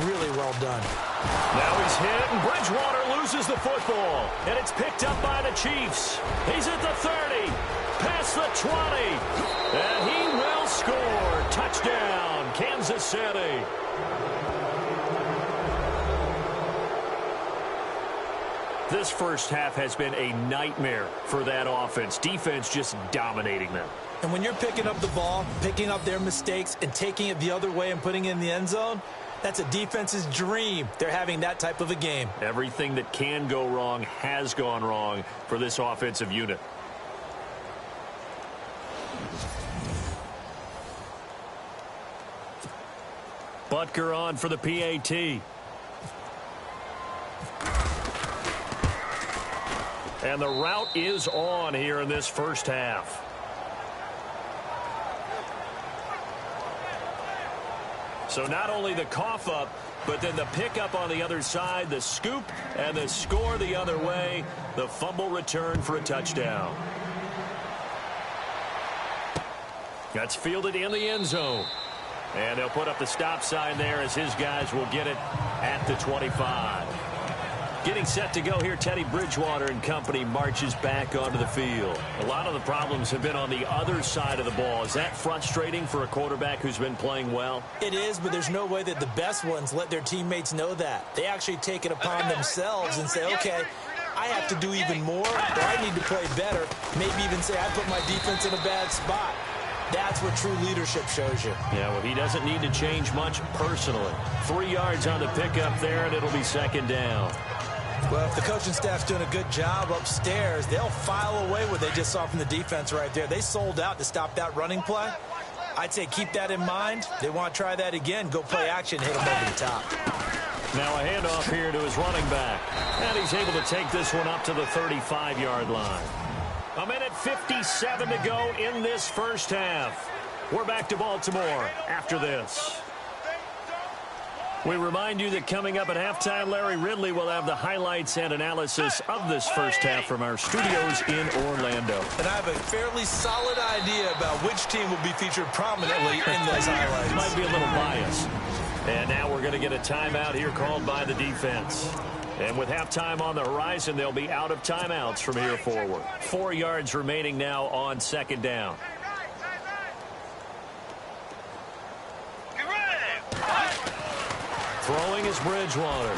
really well done. Now he's hit, and Bridgewater loses the football. And it's picked up by the Chiefs. He's at the 30, past the 20, and he will score. Touchdown, Kansas City. This first half has been a nightmare for that offense. Defense just dominating them. And when you're picking up the ball, picking up their mistakes, and taking it the other way and putting it in the end zone, that's a defense's dream. They're having that type of a game. Everything that can go wrong has gone wrong for this offensive unit. Butker on for the PAT. And the route is on here in this first half. So not only the cough up, but then the pickup on the other side, the scoop, and the score the other way. The fumble return for a touchdown. That's fielded in the end zone. And they'll put up the stop sign there as his guys will get it at the 25. Getting set to go here, Teddy Bridgewater and company marches back onto the field. A lot of the problems have been on the other side of the ball. Is that frustrating for a quarterback who's been playing well? It is, but there's no way that the best ones let their teammates know that. They actually take it upon themselves and say, okay, I have to do even more, or I need to play better. Maybe even say I put my defense in a bad spot. That's what true leadership shows you. Yeah, well, he doesn't need to change much personally. 3 yards on the pickup there, and it'll be second down. Well, if the coaching staff's doing a good job upstairs, they'll file away what they just saw from the defense right there. They sold out to stop that running play. I'd say keep that in mind. They want to try that again. Go play action, hit them over the top. Now a handoff here to his running back. And he's able to take this one up to the 35-yard line. A minute 57 to go in this first half. We're back to Baltimore after this. We remind you that coming up at halftime, Larry Ridley will have the highlights and analysis of this first half from our studios in Orlando. And I have a fairly solid idea about which team will be featured prominently in those highlights. Might be a little biased. And now we're going to get a timeout here called by the defense. And with halftime on the horizon, they'll be out of timeouts from here forward. 4 yards remaining now on second down. Throwing is Bridgewater.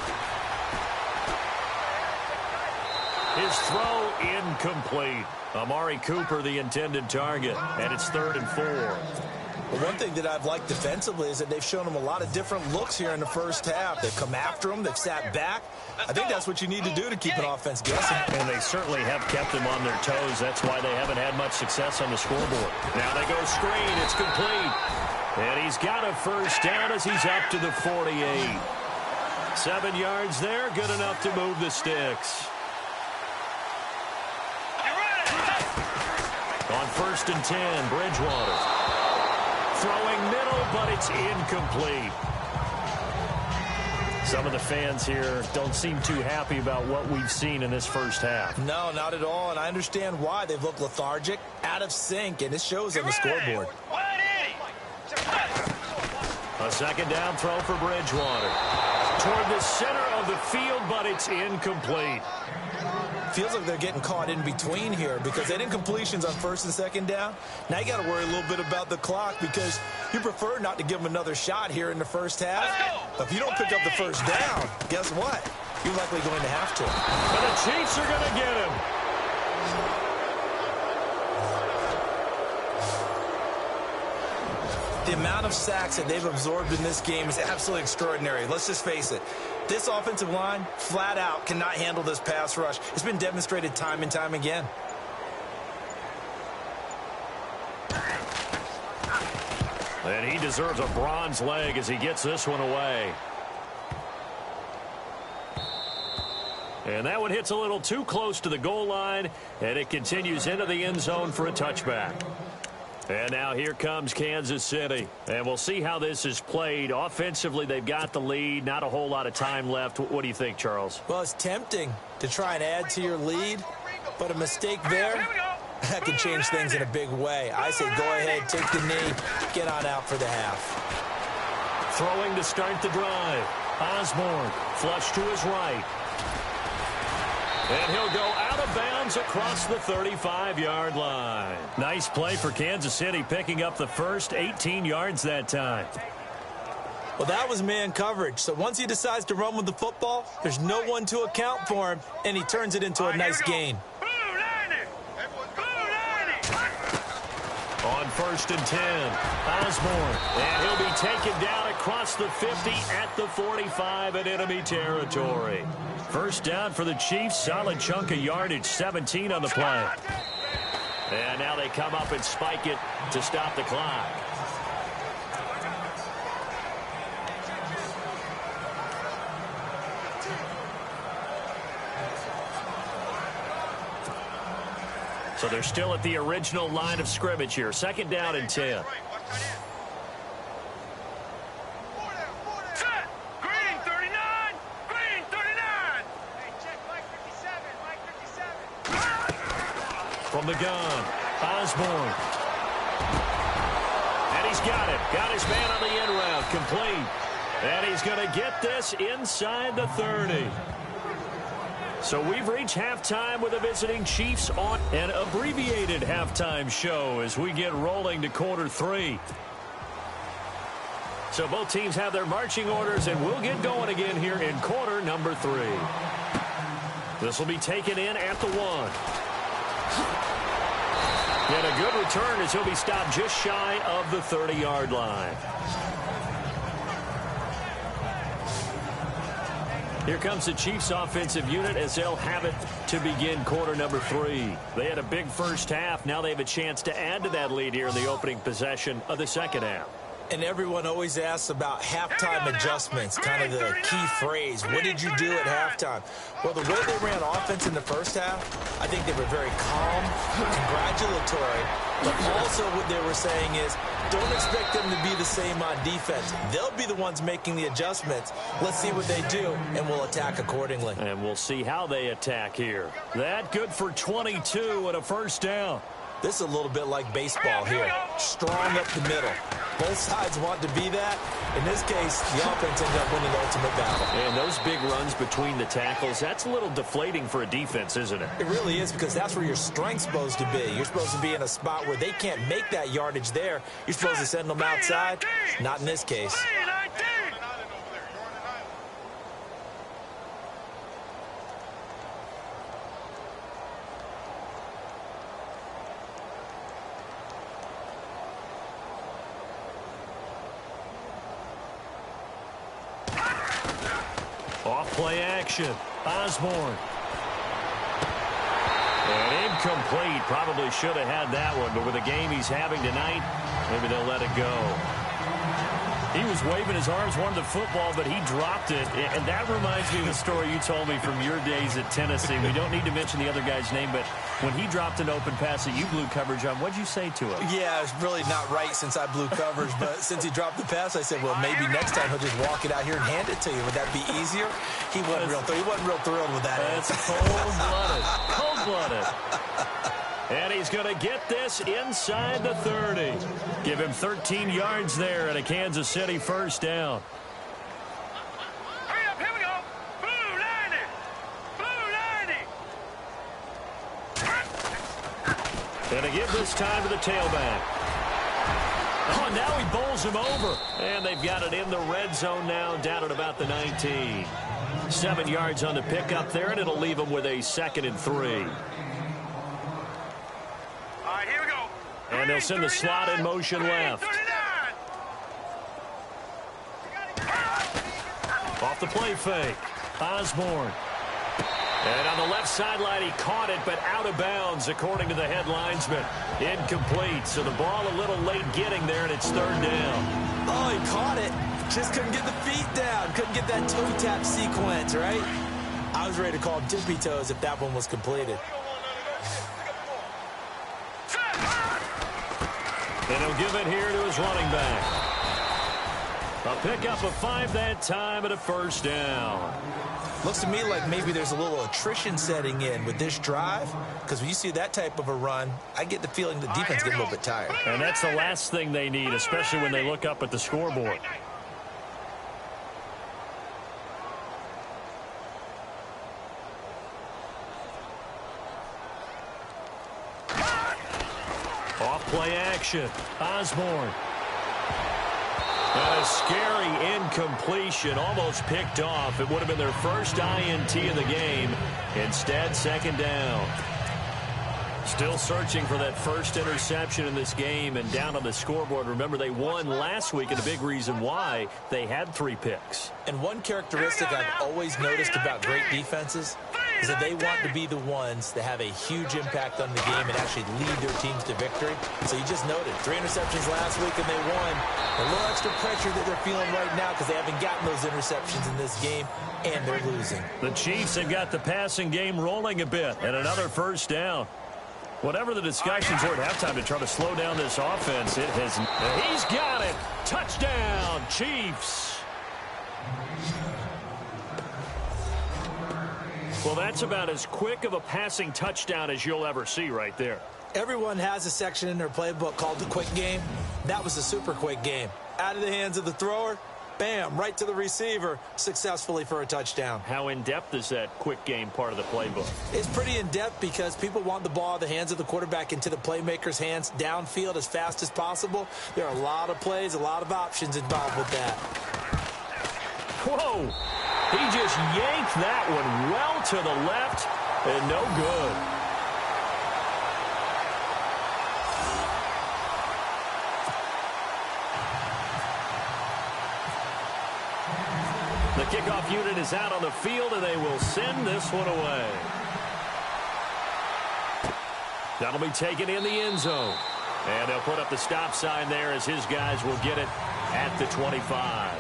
His throw incomplete. Amari Cooper, the intended target, and it's 3rd and 4. Well, one thing that I've liked defensively is that they've shown them a lot of different looks here in the first half. They've come after him. They've sat back. I think that's what you need to do to keep an offense guessing. And they certainly have kept them on their toes. That's why they haven't had much success on the scoreboard. Now they go screen. It's complete. And he's got a first down as he's up to the 48. 7 yards there, good enough to move the sticks. On 1st and 10, Bridgewater. Throwing middle, but it's incomplete. Some of the fans here don't seem too happy about what we've seen in this first half. No, not at all, and I understand why. They've looked lethargic, out of sync, and it shows on the scoreboard. A second down throw for Bridgewater. Toward the center of the field, but it's incomplete. Feels like they're getting caught in between here because they didn't completions on 1st and 2nd down. Now you got to worry a little bit about the clock because you prefer not to give them another shot here in the first half. But if you don't pick up the first down, guess what? You're likely going to have to. But the Chiefs are going to get him. The amount of sacks that they've absorbed in this game is absolutely extraordinary. Let's just face it. This offensive line, flat out, cannot handle this pass rush. It's been demonstrated time and time again. And he deserves a bronze leg as he gets this one away. And that one hits a little too close to the goal line, and it continues into the end zone for a touchback. And now here comes Kansas City. And we'll see how this is played. Offensively, they've got the lead. Not a whole lot of time left. What do you think, Charles? Well, it's tempting to try and add to your lead, but a mistake there, that could change things in a big way. I say go ahead, take the knee, get on out for the half. Throwing to start the drive. Osborne, flush to his right. And he'll go out of bounds across the 35-yard line. Nice play for Kansas City, picking up the first 18 yards that time. Well, that was man coverage. So once he decides to run with the football, there's no one to account for him, and he turns it into a nice gain. On 1st and 10, Osborne. And he'll be taken down across the 50 at the 45 in enemy territory. First down for the Chiefs. Solid chunk of yardage, 17 on the play. And now they come up and spike it to stop the clock. So they're still at the original line of scrimmage here. 2nd down and 10. Set. Green 39. Green 39. Hey, check Mike 57. Mike 57. From the gun, Osborne. And he's got it. Got his man on the end route. Complete. And he's going to get this inside the 30. So we've reached halftime with the visiting Chiefs on an abbreviated halftime show as we get rolling to quarter 3. So both teams have their marching orders, and we'll get going again here in quarter number 3. This will be taken in at the 1. And a good return as he'll be stopped just shy of the 30-yard line. Here comes the Chiefs offensive unit as they'll have it to begin quarter number 3. They had a big first half. Now they have a chance to add to that lead here in the opening possession of the second half. And everyone always asks about halftime adjustments, kind of the key phrase. What did you do at halftime? Well, the way they ran offense in the first half, I think they were very calm, congratulatory, but also what they were saying is, don't expect them to be the same on defense. They'll be the ones making the adjustments. Let's see what they do, and we'll attack accordingly. And we'll see how they attack here. That good for 22 and a first down. This is a little bit like baseball here. Strong up the middle. Both sides want to be that. In this case, the offense ended up winning the ultimate battle. And those big runs between the tackles, that's a little deflating for a defense, isn't it? It really is, because that's where your strength's supposed to be. You're supposed to be in a spot where they can't make that yardage there. You're supposed to send them outside. Not in this case. Play action. Osborne. And incomplete. Probably should have had that one, but with the game he's having tonight, maybe they'll let it go. He was waving his arms, wanted the football, but he dropped it. And that reminds me of the story you told me from your days at Tennessee. We don't need to mention the other guy's name, but when he dropped an open pass that you blew coverage on, what'd you say to him? Yeah, it's really not right since I blew coverage, but since he dropped the pass, I said, well, maybe next time he'll just walk it out here and hand it to you. Would that be easier? He wasn't real thrilled with that. That's cold-blooded. Cold-blooded. And he's going to get this inside the 30. Give him 13 yards there and a Kansas City first down. Hurry up, here we go. Blue 90. Blue 90. And to give this time to the tailback. Oh, and now he bowls him over. And they've got it in the red zone now, down at about the 19. 7 yards on the pickup there, and it'll leave them with a 2nd and 3. And they'll send the slot in motion left. Off the play fake. Osborne. And on the left sideline, he caught it, but out of bounds, according to the head linesman. Incomplete. So the ball a little late getting there, and it's 3rd down. Oh, he caught it. Just couldn't get the feet down. Couldn't get that toe tap sequence, right? I was ready to call him tippy toes if that one was completed. And he'll give it here to his running back. A pickup of 5 that time and a first down. Looks to me like maybe there's a little attrition setting in with this drive, because when you see that type of a run, I get the feeling the defense gets a little bit tired. And that's the last thing they need, especially when they look up at the scoreboard. Off-play action. Osborne. And a scary incompletion, almost picked off. It would have been their first INT of the game. Instead, 2nd down. Still searching for that first interception in this game and down on the scoreboard. Remember, they won last week, and a big reason why they had 3 picks. And one characteristic I've always noticed about great defenses is that they want to be the ones that have a huge impact on the game and actually lead their teams to victory. So you just noted 3 interceptions last week and they won. A little extra pressure that they're feeling right now because they haven't gotten those interceptions in this game, and they're losing. The Chiefs have got the passing game rolling a bit, and another first down. Whatever the discussions were at halftime to try to slow down this offense, it has. He's got it. Touchdown, Chiefs. Well, that's about as quick of a passing touchdown as you'll ever see right there. Everyone has a section in their playbook called the quick game. That was a super quick game. Out of the hands of the thrower, bam, right to the receiver, successfully for a touchdown. How in-depth is that quick game part of the playbook? It's pretty in-depth because people want the ball out of the hands of the quarterback into the playmaker's hands downfield as fast as possible. There are a lot of plays, a lot of options involved with that. Whoa! He just yanked that one well to the left and no good. The kickoff unit is out on the field, and they will send this one away. That'll be taken in the end zone. And they'll put up the stop sign there as his guys will get it at the 25.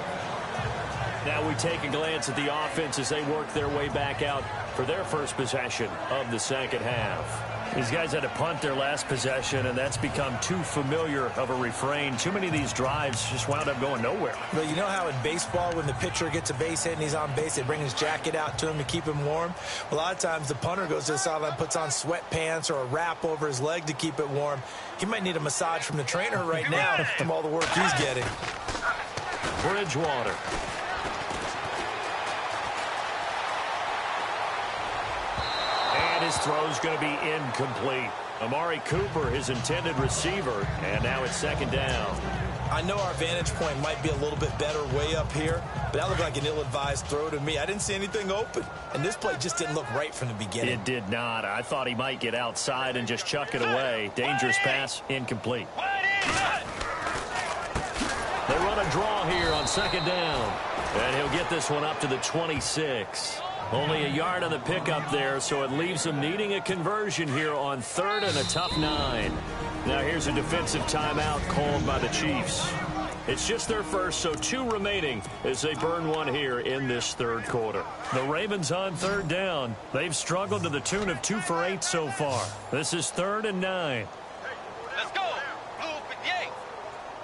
Now we take a glance at the offense as they work their way back out for their first possession of the second half. These guys had to punt their last possession, and that's become too familiar of a refrain. Too many of these drives just wound up going nowhere. But you know how in baseball, when the pitcher gets a base hit and he's on base, they bring his jacket out to him to keep him warm? A lot of times the punter goes to the sideline, puts on sweatpants or a wrap over his leg to keep it warm. He might need a massage from the trainer right now from all the work he's getting. Bridgewater. His throw is going to be incomplete. Amari Cooper, his intended receiver, and now it's second down. I know our vantage point might be a little bit better way up here, but that looked like an ill-advised throw to me. I didn't see anything open, and this play just didn't look right from the beginning. It did not. I thought he might get outside and just chuck it away. Dangerous pass, incomplete. They run a draw here on second down, and he'll get this one up to the 26. Only a yard on the pickup there, so it leaves them needing a conversion here on third and a tough 9. Now here's a defensive timeout called by the Chiefs. It's just their first, so 2 remaining as they burn one here in this third quarter. The Ravens on third down. They've struggled to the tune of 2 for 8 so far. This is third and 9. Let's go. Blue 58.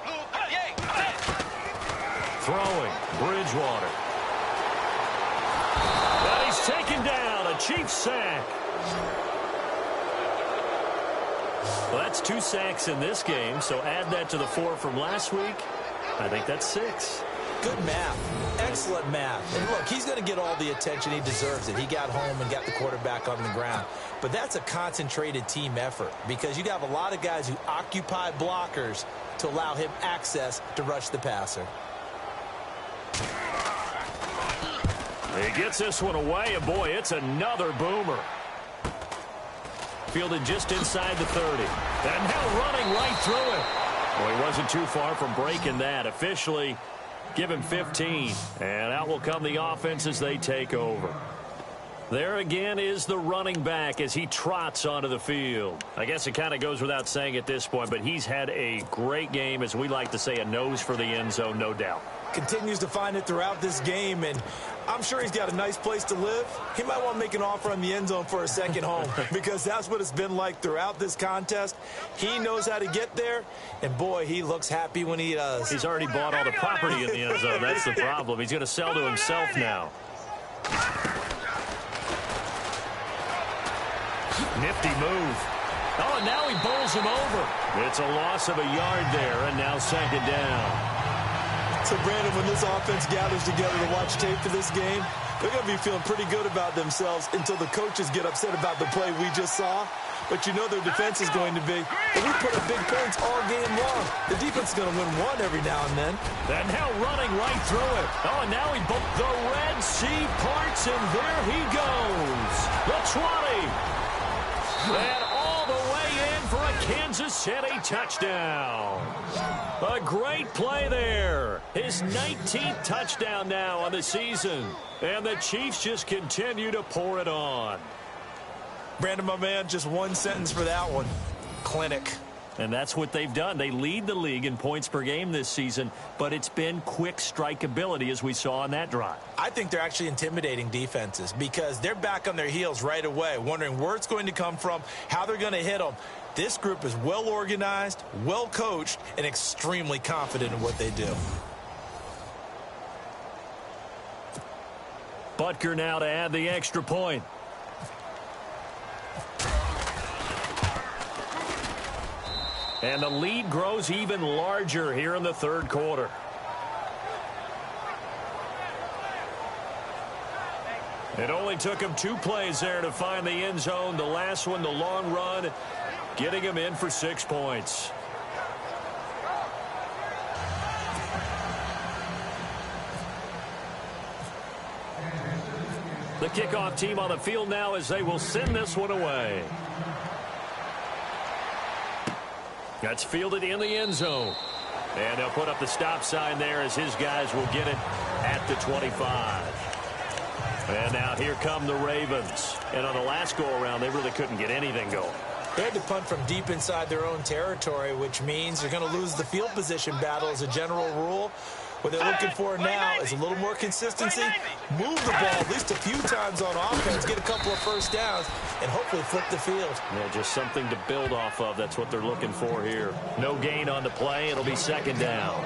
Blue 58. Throwing, Bridgewater. But he's taken down, a Chiefs sack. Well, that's 2 sacks in this game, so add that to the 4 from last week. I think that's 6. Good math. Excellent math. And look, he's going to get all the attention. He deserves it. He got home and got the quarterback on the ground. But that's a concentrated team effort because you have a lot of guys who occupy blockers to allow him access to rush the passer. He gets this one away, and boy, it's another boomer. Fielded just inside the 30. And now running right through it. Well, he wasn't too far from breaking that. Officially, give him 15. And out will come the offense as they take over. There again is the running back as he trots onto the field. I guess it kind of goes without saying at this point, but he's had a great game, as we like to say, a nose for the end zone, no doubt. Continues to find it throughout this game, and I'm sure he's got a nice place to live. He might want to make an offer on the end zone for a second home because that's what it's been like throughout this contest. He knows how to get there, and boy, he looks happy when he does. He's already bought all the property in the end zone. That's the problem. He's going to sell to himself now. Nifty move. Oh, and now he bowls him over. It's a loss of a yard there, and now second down. So, Brandon, when this offense gathers together to watch tape for this game, they're going to be feeling pretty good about themselves until the coaches get upset about the play we just saw. But you know their defense is going to be, and we put up big points all game long. The defense is going to win one every now and then. And now running right through it. Oh, and now he bumped the Red Sea parts, and there he goes. The 20. And all the way in for a Kansas City touchdown. A great play there. His 19th touchdown now on the season. And the Chiefs just continue to pour it on. Brandon, my man, just one sentence for that one. Clinic. And that's what they've done. They lead the league in points per game this season, but it's been quick strikeability as we saw on that drive. I think they're actually intimidating defenses because they're back on their heels right away, wondering where it's going to come from, how they're going to hit them. This group is well organized, well coached, and extremely confident in what they do. Butker now to add the extra point. And the lead grows even larger here in the third quarter. It only took him 2 plays there to find the end zone. The last one, the long run, getting him in for 6 points. The kickoff team on the field now as they will send this one away. That's fielded in the end zone. And they'll put up the stop sign there as his guys will get it at the 25. And now here come the Ravens. And on the last go-around, they really couldn't get anything going. They had to punt from deep inside their own territory, which means they're going to lose the field position battle as a general rule. What they're looking for now is a little more consistency, move the ball at least a few times on offense, get a couple of first downs, and hopefully flip the field. Yeah, just something to build off of. That's what they're looking for here. No gain on the play. It'll be second down.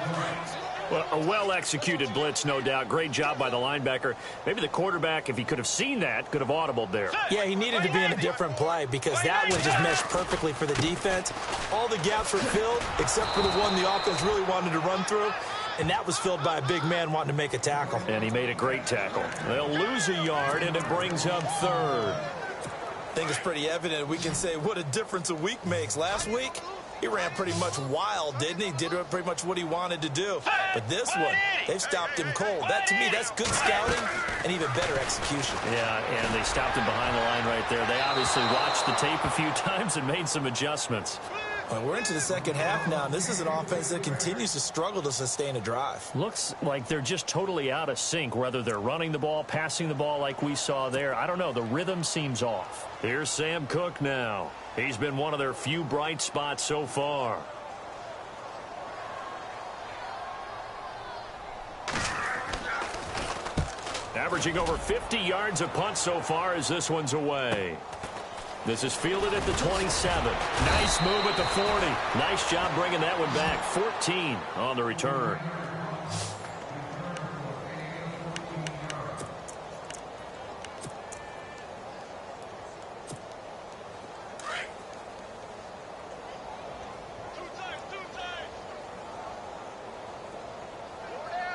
Well, a well-executed blitz, no doubt. Great job by the linebacker. Maybe the quarterback, if he could have seen that, could have audibled there. Yeah, he needed to be in a different play because that one just meshed perfectly for the defense. All the gaps were filled except for the one the offense really wanted to run through. And that was filled by a big man wanting to make a tackle. And he made a great tackle. They'll lose a yard, and it brings up third. I think it's pretty evident. We can say what a difference a week makes. Last week, he ran pretty much wild, didn't he? Did pretty much what he wanted to do. But this one, they've stopped him cold. That, to me, that's good scouting and even better execution. Yeah, and they stopped him behind the line right there. They obviously watched the tape a few times and made some adjustments. Well, we're into the second half now, and this is an offense that continues to struggle to sustain a drive. Looks like they're just totally out of sync, whether they're running the ball, passing the ball like we saw there. I don't know. The rhythm seems off. Here's Sam Cook now. He's been one of their few bright spots so far. Averaging over 50 yards a punt so far as this one's away. This is fielded at the 27. Nice move at the 40. Nice job bringing that one back. 14 on the return.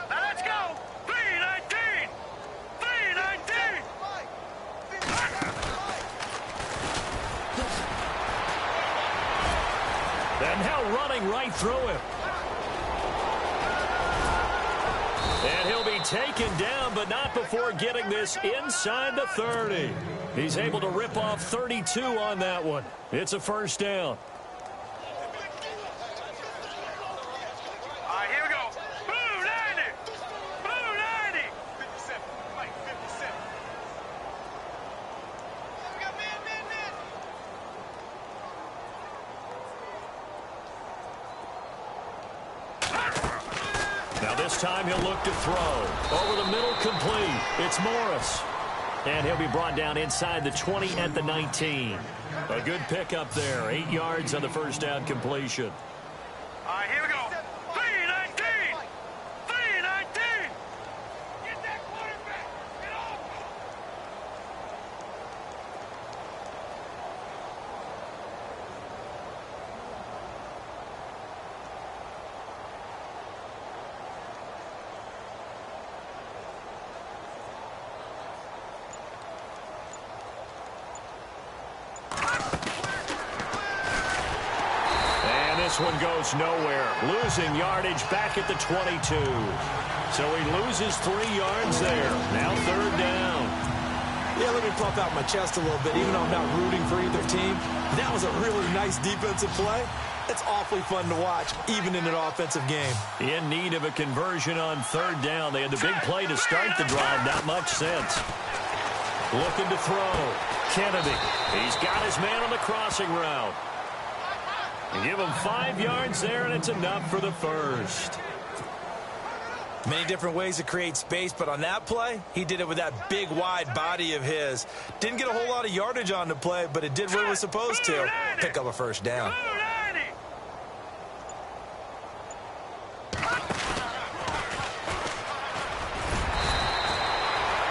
Let's go! 319! 319! And now running right through him. And he'll be taken down, but not before getting this inside the 30. He's able to rip off 32 on that one. It's a first down. All right, here we go. Blue 90! Blue 90! 57. Mike, 57. We got man. Now this time he'll look to throw. Over the middle, complete. It's Morris. And he'll be brought down inside the 20 at the 19. A good pickup there. 8 yards on the first down completion. All right, here we go. 319! 319! Get that quarterback! Get off! This one goes nowhere. Losing yardage back at the 22. So he loses 3 yards there. Now third down. Yeah, let me puff out my chest a little bit, even though I'm not rooting for either team. That was a really nice defensive play. It's awfully fun to watch, even in an offensive game. In need of a conversion on third down. They had the big play to start the drive. Not much sense. Looking to throw. Kennedy. He's got his man on the crossing route. And give him 5 yards there, and it's enough for the first. Many different ways to create space, but on that play, he did it with that big, wide body of his. Didn't get a whole lot of yardage on the play, but it did what it was supposed to. Pick up a first down.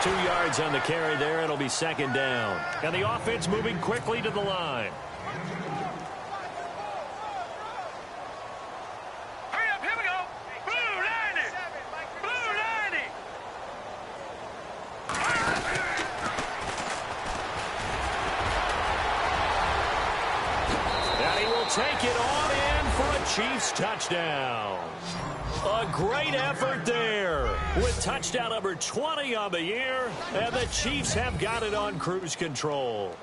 2 yards on the carry there. It'll be second down. And the offense moving quickly to the line. Hurry up, here we go. Blue 90. Blue 90. And he will take it on in for a Chiefs touchdown. A great effort there with touchdown number 20 on the year, and the Chiefs have got it on cruise control.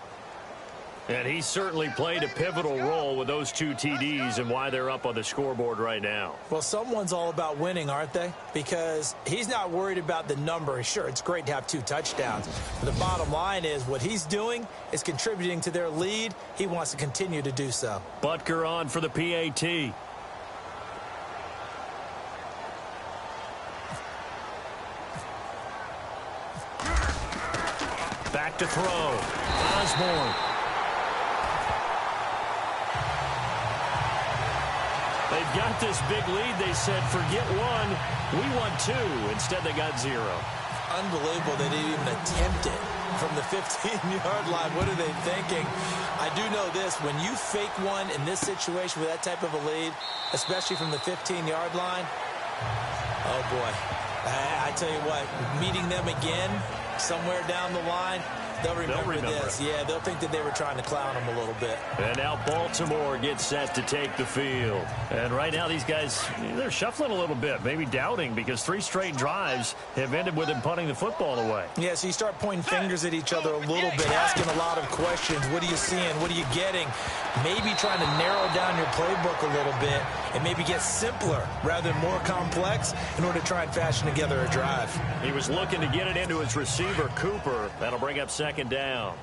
And he certainly played a pivotal role with those 2 TDs and why they're up on the scoreboard right now. Well, someone's all about winning, aren't they? Because he's not worried about the number. Sure, it's great to have 2 touchdowns. But the bottom line is what he's doing is contributing to their lead. He wants to continue to do so. Butker on for the PAT. Back to throw. Osborne. They've got this big lead. They said, forget 1. We won 2. Instead, they got 0. Unbelievable they didn't even attempt it from the 15-yard line. What are they thinking? I do know this. When you fake one in this situation with that type of a lead, especially from the 15-yard line, oh, boy. I tell you what, meeting them again somewhere down the line, they'll remember this. Yeah, they'll think that they were trying to clown them a little bit. And now Baltimore gets set to take the field. And right now these guys, they're shuffling a little bit, maybe doubting, because 3 straight drives have ended with them punting the football away. Yeah, so you start pointing fingers at each other a little bit, asking a lot of questions. What are you seeing? What are you getting? Maybe trying to narrow down your playbook a little bit and maybe get simpler rather than more complex in order to try and fashion together a drive. He was looking to get it into his receiver, Cooper. That'll bring up second down.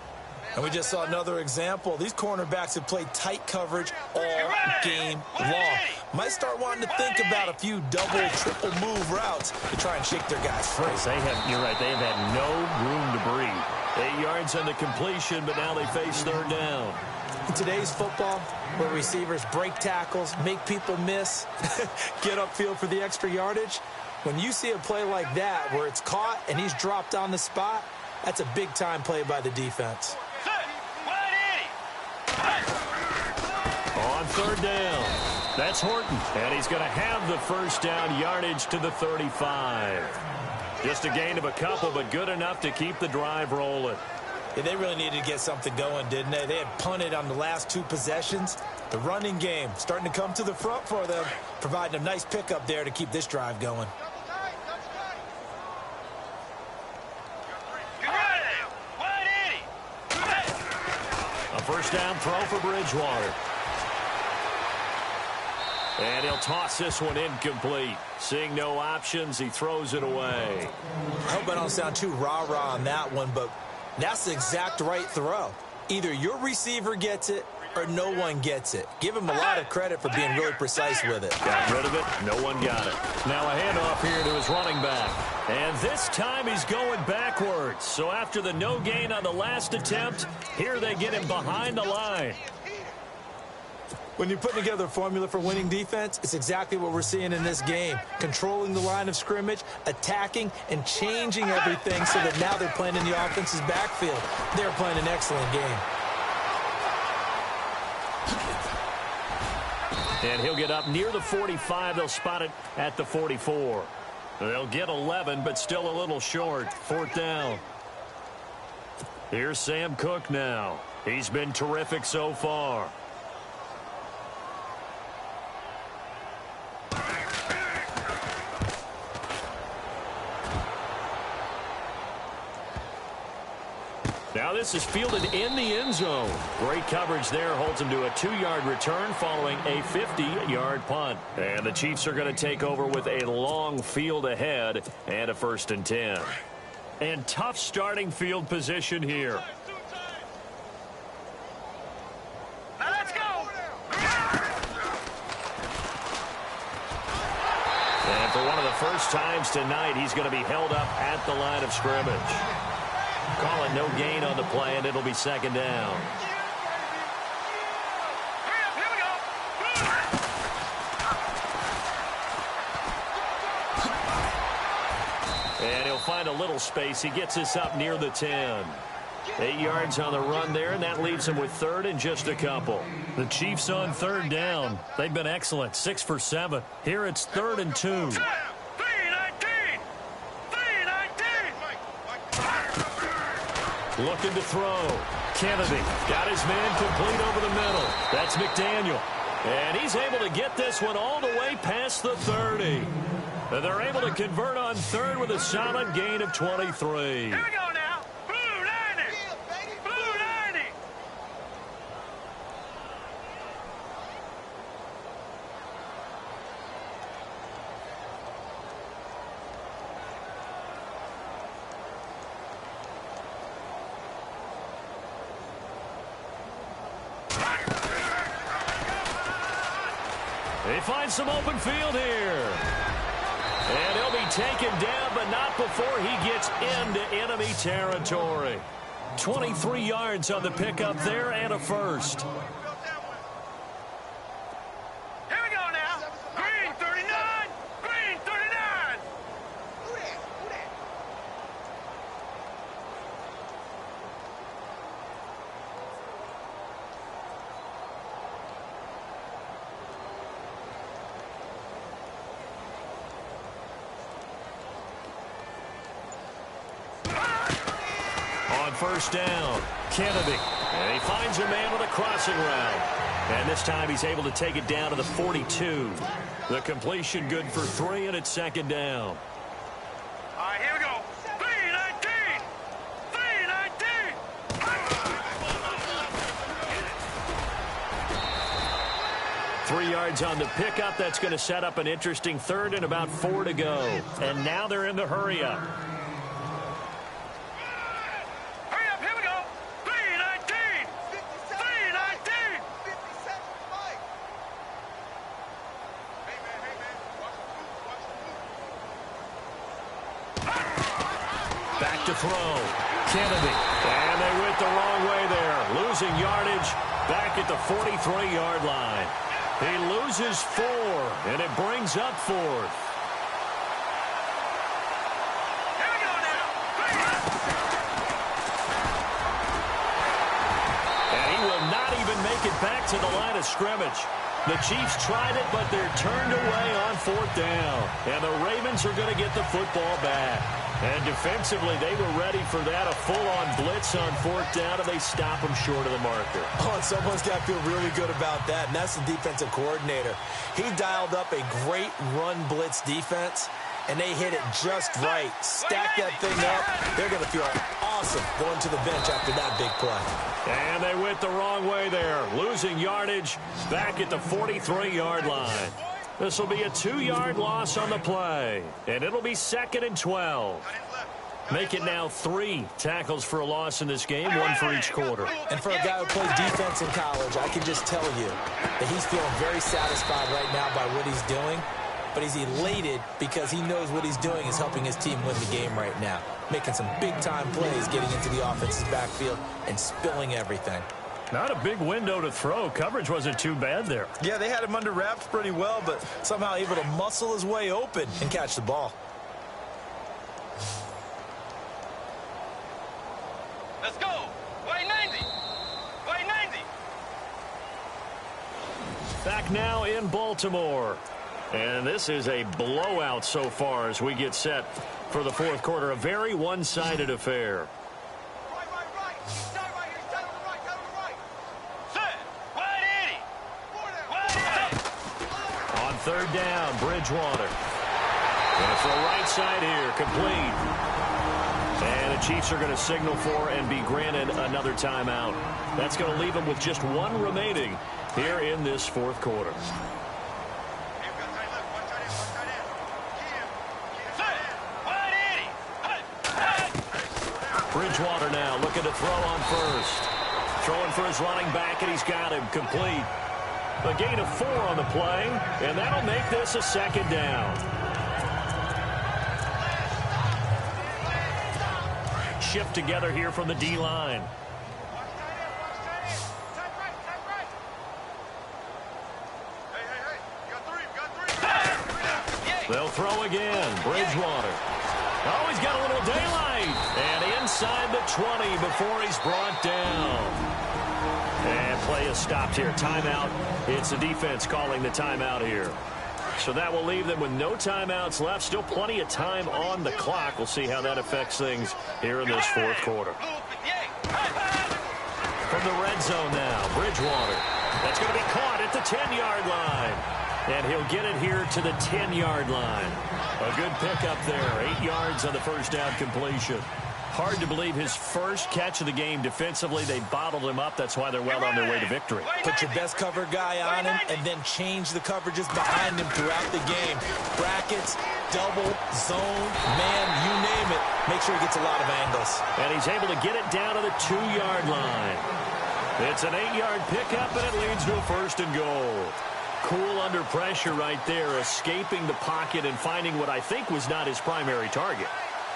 And we just saw another example. These cornerbacks have played tight coverage all game long. Might start wanting to think about a few double, triple move routes to try and shake their guys free. You're right, they have had no room to breathe. 8 yards on the completion, but now they face third down. In today's football, where receivers break tackles, make people miss, get upfield for the extra yardage, when you see a play like that where it's caught and he's dropped on the spot, that's a big-time play by the defense. On third down, that's Horton, and he's going to have the first down, yardage to the 35. Just a gain of a couple, but good enough to keep the drive rolling. Yeah, they really needed to get something going, didn't they? They had punted on the last 2 possessions. The running game starting to come to the front for them, providing a nice pickup there to keep this drive going. A first down throw for Bridgewater. And he'll toss this one incomplete. Seeing no options, he throws it away. I hope I don't sound too rah-rah on that one, but that's the exact right throw. Either your receiver gets it or no one gets it. Give him a lot of credit for being really precise with it. Got rid of it. No one got it. Now a handoff here to his running back. And this time he's going backwards. So after the no gain on the last attempt, here they get him behind the line. When you put together a formula for winning defense, it's exactly what we're seeing in this game. Controlling the line of scrimmage, attacking, and changing everything so that now they're playing in the offense's backfield. They're playing an excellent game. And he'll get up near the 45. They'll spot it at the 44. They'll get 11, but still a little short. Fourth down. Here's Sam Cook now. He's been terrific so far. Now this is fielded in the end zone. Great coverage there. Holds him to a 2-yard return following a 50-yard punt. And the Chiefs are going to take over with a long field ahead and a 1st and 10. And tough starting field position here. Now let's go. the first times tonight he's going to be held up at the line of scrimmage. Calling no gain on the play, and it'll be second down. And he'll find a little space. He gets this up near the 10. 8 yards on the run there, and that leaves him with third and just a couple. The Chiefs on third down. They've been excellent, 6 for 7. Here it's 3rd and 2. 3-19! Looking to throw. Kennedy got his man complete over the middle. That's McDaniel. And he's able to get this one all the way past the 30. And they're able to convert on third with a solid gain of 23. Here we go now. Blue 90. Blue 90. They find some open field here. And he'll be taken down, but not before he gets into enemy territory. 23 yards on the pickup there and a first. Here we go now. Green 39. Green 39. On first down, Kennedy. And he finds a man with a crossing route. And this time he's able to take it down to the 42. The completion good for 3, and it's second down. All right, here we go. 3-19. 3-19. 3 yards on the pickup. That's going to set up an interesting third and about 4 to go. And now they're in the hurry up. Hurry up, here we go. 3-19. 3-19. Back to throw. Kennedy. And they went the wrong way there. Losing yardage back at the 43-yard line. He loses 4, and it brings up 4th. Here we go now. And he will not even make it back to the line of scrimmage. The Chiefs tried it, but they're turned away on 4th down. And the Ravens are going to get the football back. And defensively, they were ready for that, a full-on blitz on 4th down, and they stop him short of the marker. Oh, and someone's got to feel really good about that, and that's the defensive coordinator. He dialed up a great run blitz defense, and they hit it just right. Stack that thing up. They're going to feel awesome going to the bench after that big play. And they went the wrong way there, losing yardage back at the 43-yard line. This will be a 2-yard loss on the play, and it'll be 2nd and 12. Make it now 3 tackles for a loss in this game, 1 for each quarter. And for a guy who played defense in college, I can just tell you that he's feeling very satisfied right now by what he's doing, but he's elated because he knows what he's doing is helping his team win the game right now, making some big-time plays, getting into the offense's backfield, and spilling everything. Not a big window to throw. Coverage wasn't too bad there. Yeah, they had him under wraps pretty well, but somehow able to muscle his way open and catch the ball. Let's go. White 90. White 90. Back now in Baltimore. And this is a blowout so far as we get set for the 4th quarter. A very one-sided affair. Right. Start right here. Start on the right. Set. White 80. White 80. On 3rd down, Bridgewater. And it's the right side here, complete. And the Chiefs are going to signal for and be granted another timeout. That's going to leave them with just 1 remaining here in this 4th quarter. Bridgewater now looking to throw on first. Throwing for his running back, and he's got him complete. A gain of 4 on the play, and that'll make this a 2nd down. shift together here from the D-line. They'll throw again. Bridgewater. Oh, he's got a little daylight. And inside the 20 before he's brought down. And play is stopped here. Timeout. It's the defense calling the timeout here. So that will leave them with no timeouts left. Still plenty of time on the clock. We'll see how that affects things here in this fourth quarter. From the red zone now, Bridgewater. That's going to be caught at the 10-yard line. And he'll get it here to the 10-yard line. A good pickup there. 8 yards on the first down completion. Hard to believe his first catch of the game defensively. They bottled him up. That's why they're well on their way to victory. Put your best cover guy on him and then change the coverages behind him throughout the game. Brackets, double, zone, man, you name it. Make sure he gets a lot of angles. And he's able to get it down to the 2-yard line. It's an 8-yard pickup, and it leads to a first and goal. Cool under pressure right there, escaping the pocket and finding what I think was not his primary target.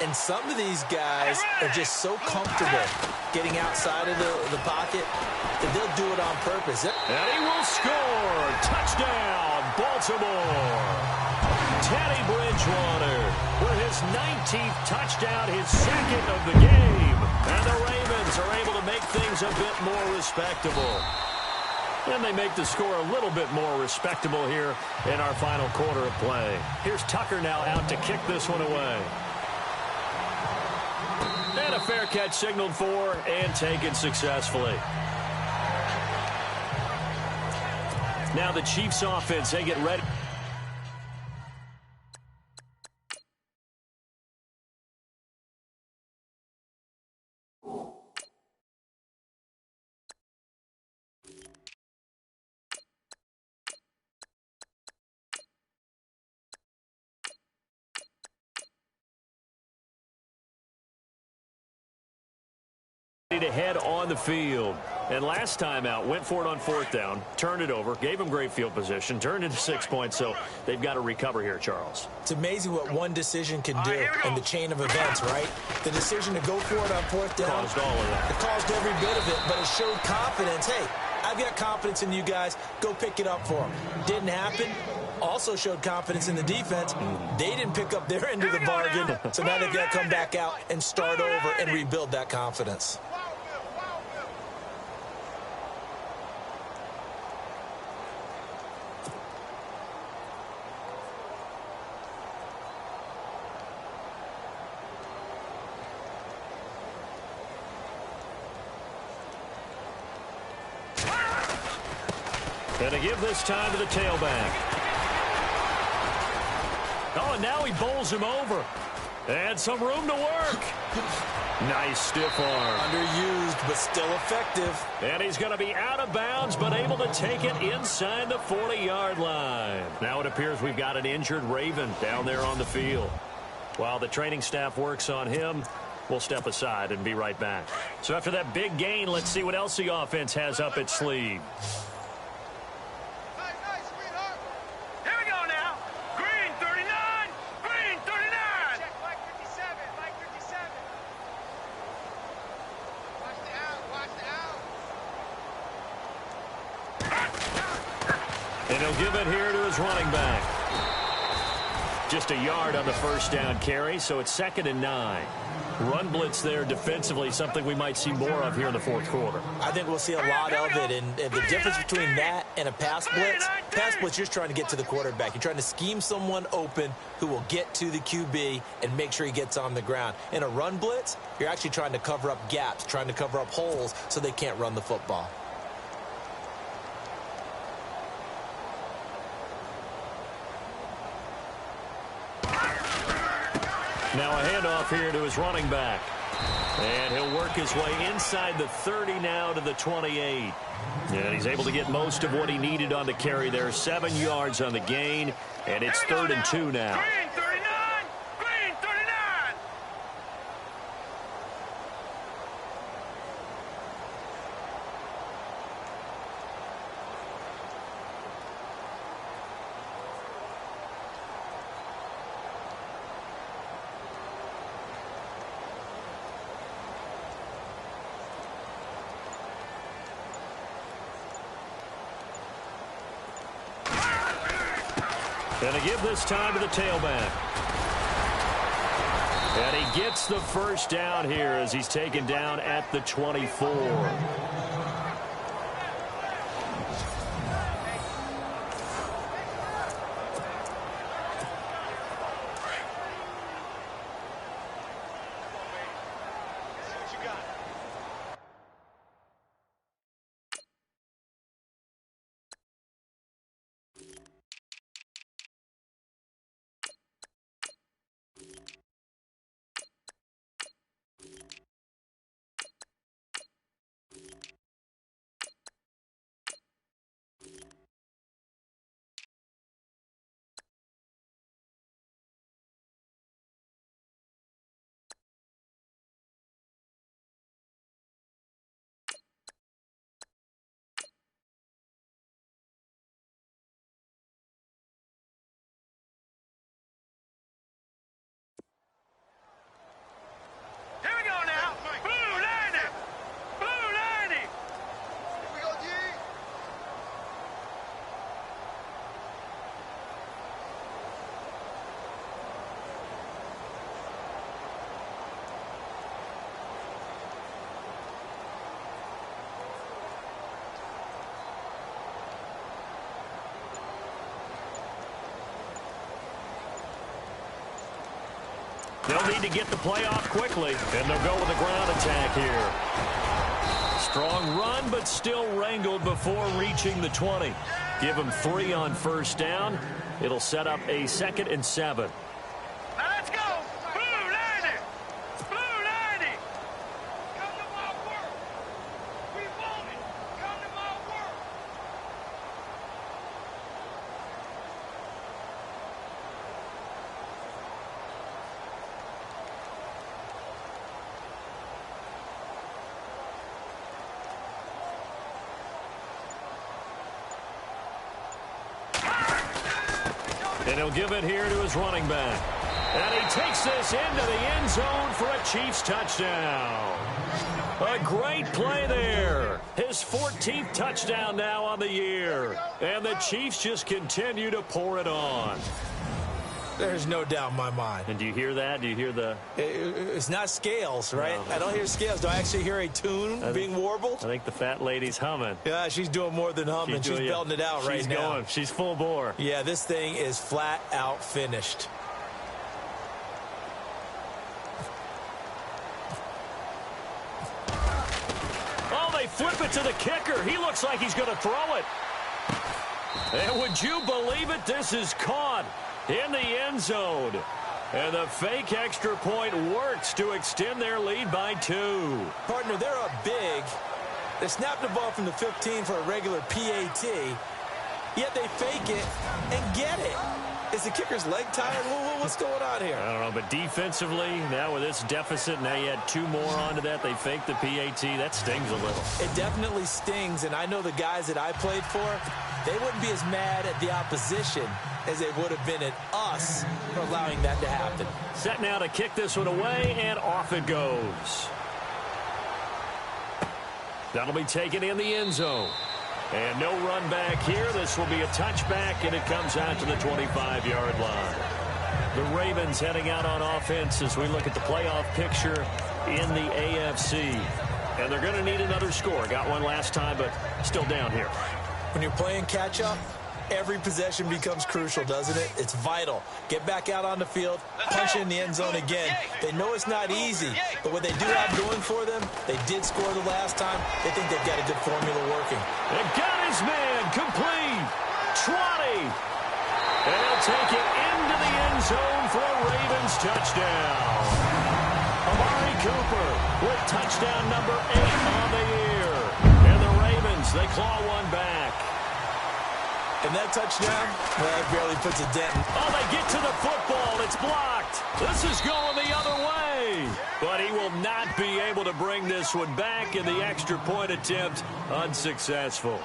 And some of these guys are just so comfortable getting outside of the pocket that they'll do it on purpose. And he will score. Touchdown, Baltimore. Teddy Bridgewater with his 19th touchdown, his second of the game. And the Ravens are able to make things a bit more respectable. And they make the score a little bit more respectable here in our final quarter of play. Here's Tucker now out to kick this one away. And a fair catch signaled for and taken successfully. Now the Chiefs offense, they get ready. To head on the field. And last time out, went for it on fourth down, turned it over, gave him great field position, turned it to 6 points, so they've got to recover here, Charles. It's amazing what one decision can do in the chain of events, right? The decision to go for it on fourth down. Caused all of that. It caused every bit of it, but it showed confidence. Hey, I've got confidence in you guys. Go pick it up for them. Didn't happen. Also showed confidence in the defense. They didn't pick up their end of the bargain, so now they've got to come back out and start over and rebuild that confidence. And to give this time to the tailback. Oh, and now he bowls him over. And some room to work. Nice stiff arm. Underused, but still effective. And he's going to be out of bounds, but able to take it inside the 40-yard line. Now it appears we've got an injured Raven down there on the field. While the training staff works on him, we'll step aside and be right back. So after that big gain, let's see what else the offense has up its sleeve. And he'll give it here to his running back. Just a yard on the first down carry, so it's 2nd and 9. Run blitz there defensively, something we might see more of here in the fourth quarter. I think we'll see a lot of it, and the difference between that and a pass blitz, you're just trying to get to the quarterback. You're trying to scheme someone open who will get to the QB and make sure he gets on the ground. In a run blitz, you're actually trying to cover up gaps, trying to cover up holes so they can't run the football. Now a handoff here to his running back. And he'll work his way inside the 30 now to the 28. And he's able to get most of what he needed on the carry there. 7 yards on the gain. And it's 3rd and 2 now. Green 39! Green 39! And to give this time to the tailback. And he gets the first down here as he's taken down at the 24. Here we go now. Blue 90. Blue 90. Here we go, G. They'll need to get the play off quickly, and they'll go with a ground attack here. Strong run, but still wrangled before reaching the 20. Give them 3 on first down. It'll set up a 2nd and 7. Now let's go. Blue 90. Blue 90. Come to my work. We want it. Come to my work. And he'll give it here to his running back. And he takes this into the end zone for a Chiefs touchdown. A great play there. His 14th touchdown now on the year. And the Chiefs just continue to pour it on. There's no doubt in my mind. And do you hear that? Do you hear the... It's not scales, right? No. I don't hear scales. Do I actually hear a tune being warbled? I think the fat lady's humming. Yeah, she's doing more than humming. She's belting it out right now. She's going. She's full bore. Yeah, this thing is flat out finished. Oh, they flip it to the kicker. He looks like he's going to throw it. And would you believe it? This is caught in the end zone. And the fake extra point works to extend their lead by 2. Partner, they're up big. They snap the ball from the 15 for a regular PAT, yet they fake it and get it. Is the kicker's leg tired? What's going on here? I don't know, but defensively, now with this deficit, now you add 2 more onto that. They fake the PAT. That stings a little. It definitely stings, and I know the guys that I played for, they wouldn't be as mad at the opposition as they would have been at us for allowing that to happen. Set now to kick this one away, and off it goes. That'll be taken in the end zone. And no run back here. This will be a touchback, and it comes out to the 25-yard line. The Ravens heading out on offense as we look at the playoff picture in the AFC. And they're going to need another score. Got one last time, but still down here. When you're playing catch-up, every possession becomes crucial, doesn't it? It's vital. Get back out on the field, punch in the end zone again. They know it's not easy, but what they do have going for them, they did score the last time. They think they've got a good formula working. They got his man complete. 20. And he'll take it into the end zone for a Ravens touchdown. Amari Cooper with touchdown number 8 on the year. And the Ravens, they claw one back. And that touchdown, well, it barely puts a dent. Oh, they get to the football. It's blocked. This is going the other way. But he will not be able to bring this one back, and the extra point attempt unsuccessful.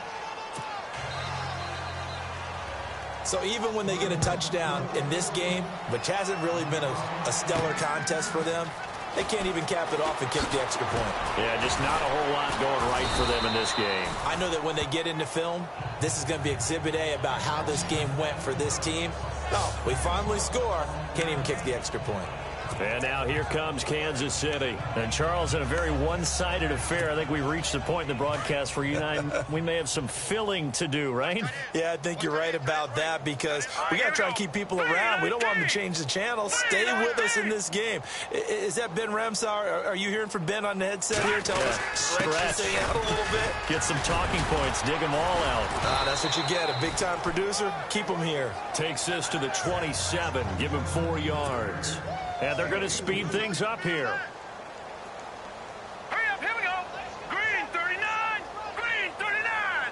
So even when they get a touchdown in this game, which hasn't really been a stellar contest for them, they can't even cap it off and kick the extra point. Yeah, just not a whole lot going right for them in this game. I know that when they get into film, this is going to be Exhibit A about how this game went for this team. Oh, we finally score. Can't even kick the extra point. And now here comes Kansas City. And, Charles, in a very one-sided affair, I think we've reached the point in the broadcast where you and I, we may have some filling to do, right? Yeah, I think you're right about that because we got to try and keep people around. We don't want them to change the channel. Stay with us in this game. Is that Ben Ramsauer? Are you hearing from Ben on the headset here? Tell us, stretch this thing out a little bit. Get some talking points. Dig them all out. That's what you get. A big-time producer. Keep them here. Takes this to the 27. Give him 4 yards. And they're going to speed things up here. Hurry up, here we go. Green 39, green 39.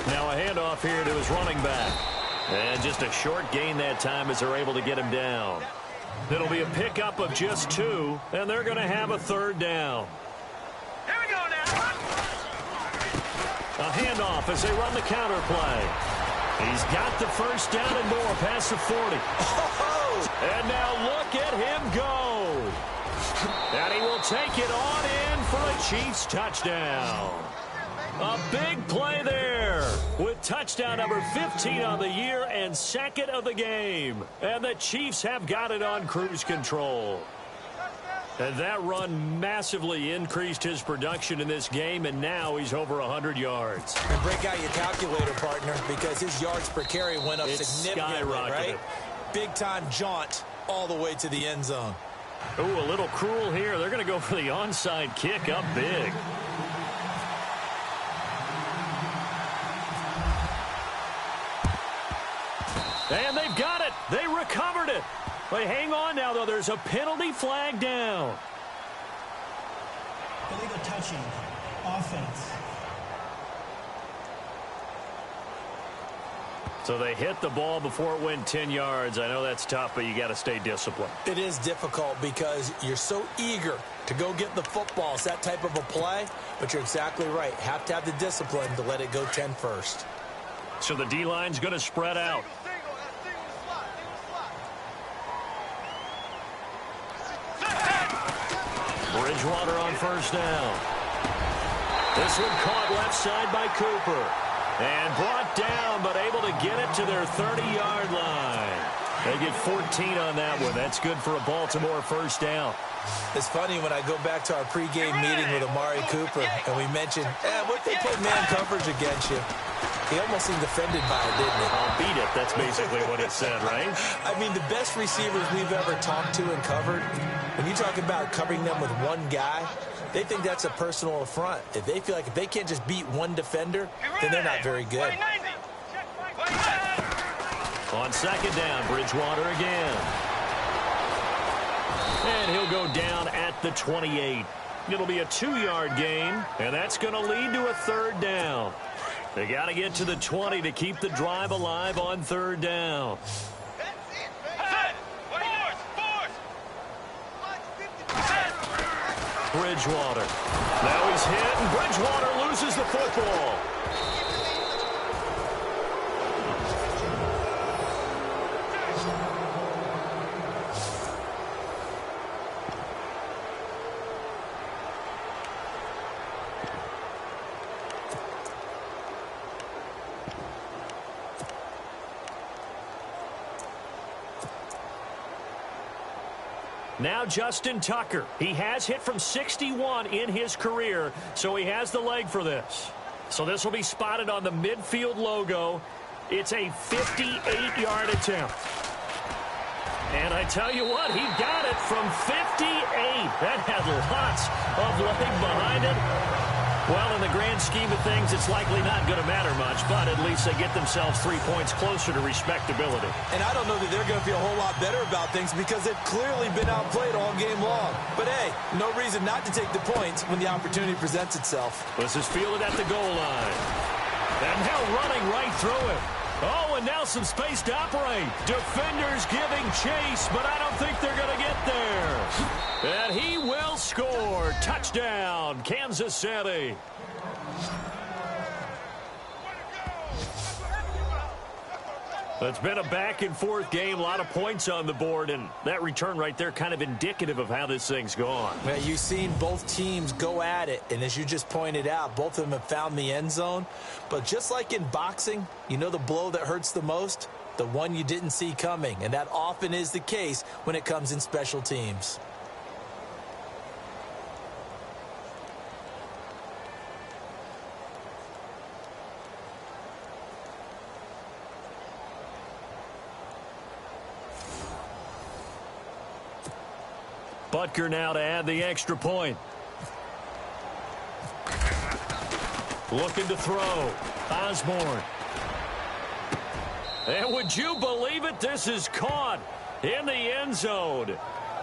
Now a handoff here to his running back. And just a short gain that time as they're able to get him down. It'll be a pickup of just 2, and they're going to have a 3rd down. Here we go now. A handoff as they run the counter play. He's got the 1st down and more past the 40. And now look at him go. And he will take it on in for a Chiefs touchdown. A big play there with touchdown number 15 on the year and 2nd of the game. And the Chiefs have got it on cruise control. And that run massively increased his production in this game, and now he's over 100 yards. And break out your calculator, partner, because his yards per carry went up significantly, right? Big-time jaunt all the way to the end zone. Ooh, a little cruel here. They're going to go for the onside kick up big. And they've got it. They recovered it. They hang on now, though. There's a penalty flag down. Illegal touching. Offense. So they hit the ball before it went 10 yards. I know that's tough, but you got to stay disciplined. It is difficult because you're so eager to go get the football. It's that type of a play, but you're exactly right. Have to have the discipline to let it go 10 first. So the D-line's going to spread out. Bridgewater on 1st down. This one caught left side by Cooper. And brought down, but able to get it to their 30-yard line. They get 14 on that one. That's good for a Baltimore 1st down. It's funny when I go back to our pregame meeting with Amari Cooper, and we mentioned, what if they play man coverage against you? He almost seemed offended by it, didn't he? I'll beat it. That's basically what he said, right? I mean, the best receivers we've ever talked to and covered, when you talk about covering them with one guy, they think that's a personal affront. If they feel like if they can't just beat one defender, then they're not very good. On 2nd down, Bridgewater again. And he'll go down at the 28. It'll be a 2-yard gain, and that's going to lead to a 3rd down. They got to get to the 20 to keep the drive alive on 3rd down. Bridgewater. Now he's hit, and Bridgewater loses the football. Now Justin Tucker. He has hit from 61 in his career, so he has the leg for this. So this will be spotted on the midfield logo. It's a 58-yard attempt. And I tell you what, he got it from 58. That had lots of leg behind it. Well, in the grand scheme of things, it's likely not going to matter much, but at least they get themselves 3 points closer to respectability. And I don't know that they're going to feel a whole lot better about things because they've clearly been outplayed all game long. But, hey, no reason not to take the points when the opportunity presents itself. This is fielded at the goal line. And now running right through it. Oh, and now some space to operate. Defenders giving chase, but I don't think they're going to get there. And he will score. Touchdown, Kansas City. It's been a back-and-forth game, a lot of points on the board, and that return right there kind of indicative of how this thing's gone. Well, you've seen both teams go at it, and as you just pointed out, both of them have found the end zone. But just like in boxing, you know the blow that hurts the most? The one you didn't see coming, and that often is the case when it comes in special teams. Butker now to add the extra point. Looking to throw. Osborne. And would you believe it? This is caught in the end zone.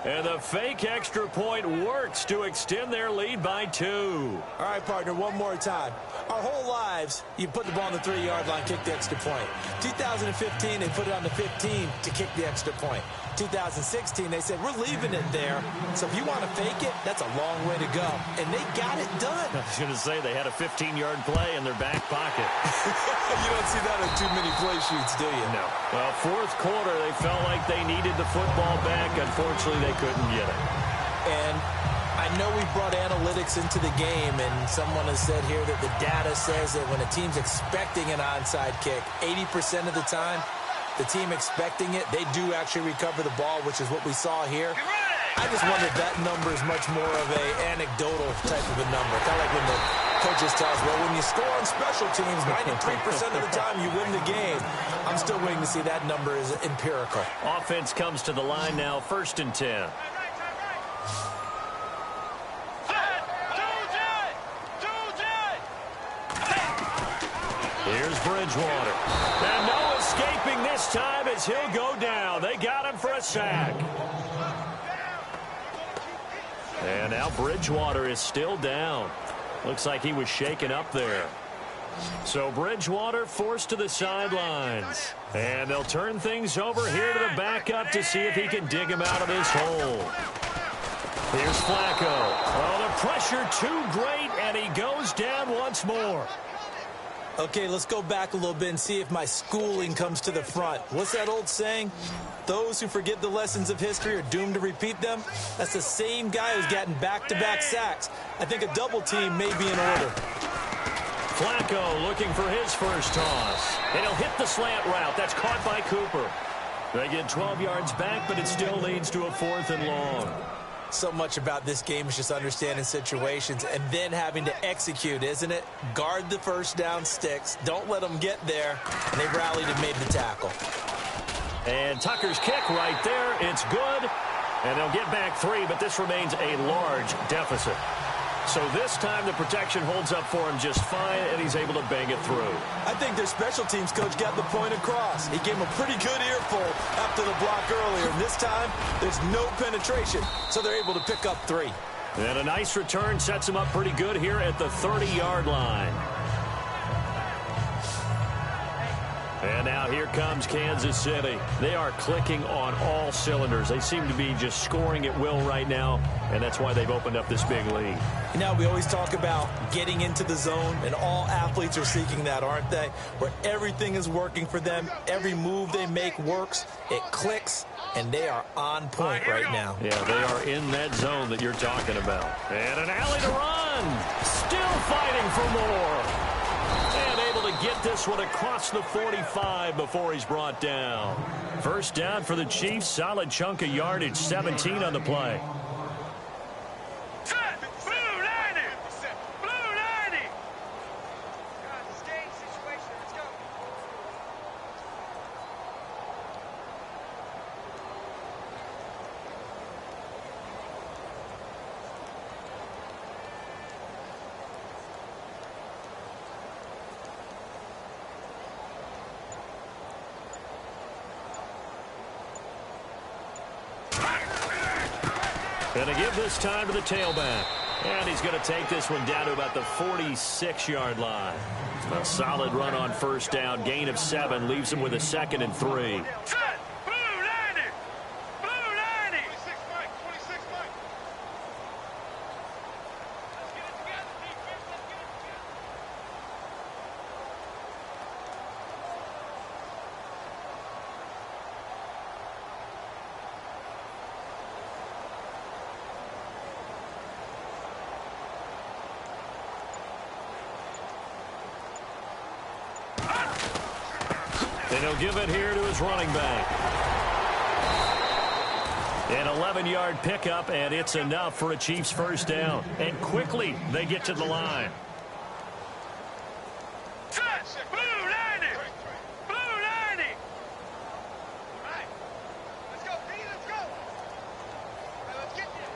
And the fake extra point works to extend their lead by 2. All right, partner, one more time. Our whole lives, you put the ball on the 3-yard line, kick the extra point. 2015, they put it on the 15 to kick the extra point. 2016, they said, we're leaving it there. So if you want to fake it, that's a long way to go. And they got it done. I was going to say they had a 15-yard play in their back pocket. You don't see that in too many play sheets, do you? No. Well, fourth quarter, they felt like they needed the football back. Unfortunately, they couldn't get it. And I know we brought analytics into the game, and someone has said here that the data says that when a team's expecting an onside kick, 80% of the time, the team expecting it, they do actually recover the ball, which is what we saw here. I just wonder if that number is much more of an anecdotal type of a number. Kind of like when the coaches tell us, well, when you score on special teams, 93% of the time you win the game. I'm still waiting to see that number is empirical. Offense comes to the line now, 1st and 10. Here's Bridgewater. And no escaping this time as he'll go down. They got him for a sack. And now Bridgewater is still down. Looks like he was shaken up there. So Bridgewater forced to the sidelines. And they'll turn things over here to the backup to see if he can dig him out of this hole. Here's Flacco. Oh, the pressure too great, and he goes down once more. Okay, let's go back a little bit and see if my schooling comes to the front. What's that old saying? Those who forget the lessons of history are doomed to repeat them. That's the same guy who's gotten back-to-back sacks. I think a double team may be in order. Flacco looking for his first toss. And he'll hit the slant route. That's caught by Cooper. They get 12 yards back, but it still leads to a 4th and long. So much about this game is just understanding situations and then having to execute, isn't it? Guard the first down sticks. Don't let them get there. And they rallied and made the tackle. And Tucker's kick right there. It's good. And they'll get back 3, but this remains a large deficit. So this time the protection holds up for him just fine, and he's able to bang it through. I think their special teams coach got the point across. He gave him a pretty good earful after the block earlier. And this time, there's no penetration, so they're able to pick up 3. And a nice return sets him up pretty good here at the 30-yard line. And now here comes Kansas City. They are clicking on all cylinders. They seem to be just scoring at will right now, and that's why they've opened up this big lead. You know, we always talk about getting into the zone, and all athletes are seeking that, aren't they? Where everything is working for them. Every move they make works. It clicks, and they are on point right now. Yeah, they are in that zone that you're talking about. And an alley to run. Still fighting for more. And able to get this one across the 45 before he's brought down. First down for the Chiefs. Solid chunk of yardage. 17 on the play. And to give this time to the tailback. And he's going to take this one down to about the 46-yard line. A solid run on first down. Gain of 7 leaves him with a 2nd and 3. Set. Blue 90. Blue 90. 26 Mike. 26 Mike. Let's get it together, defense. Let's get it together. And he'll give it here to his running back. An 11-yard pickup, and it's enough for a Chiefs first down. And quickly, they get to the line. Set. Blue 90. Blue 90. All right. Let's go, B. Let's go. All right, let's get there.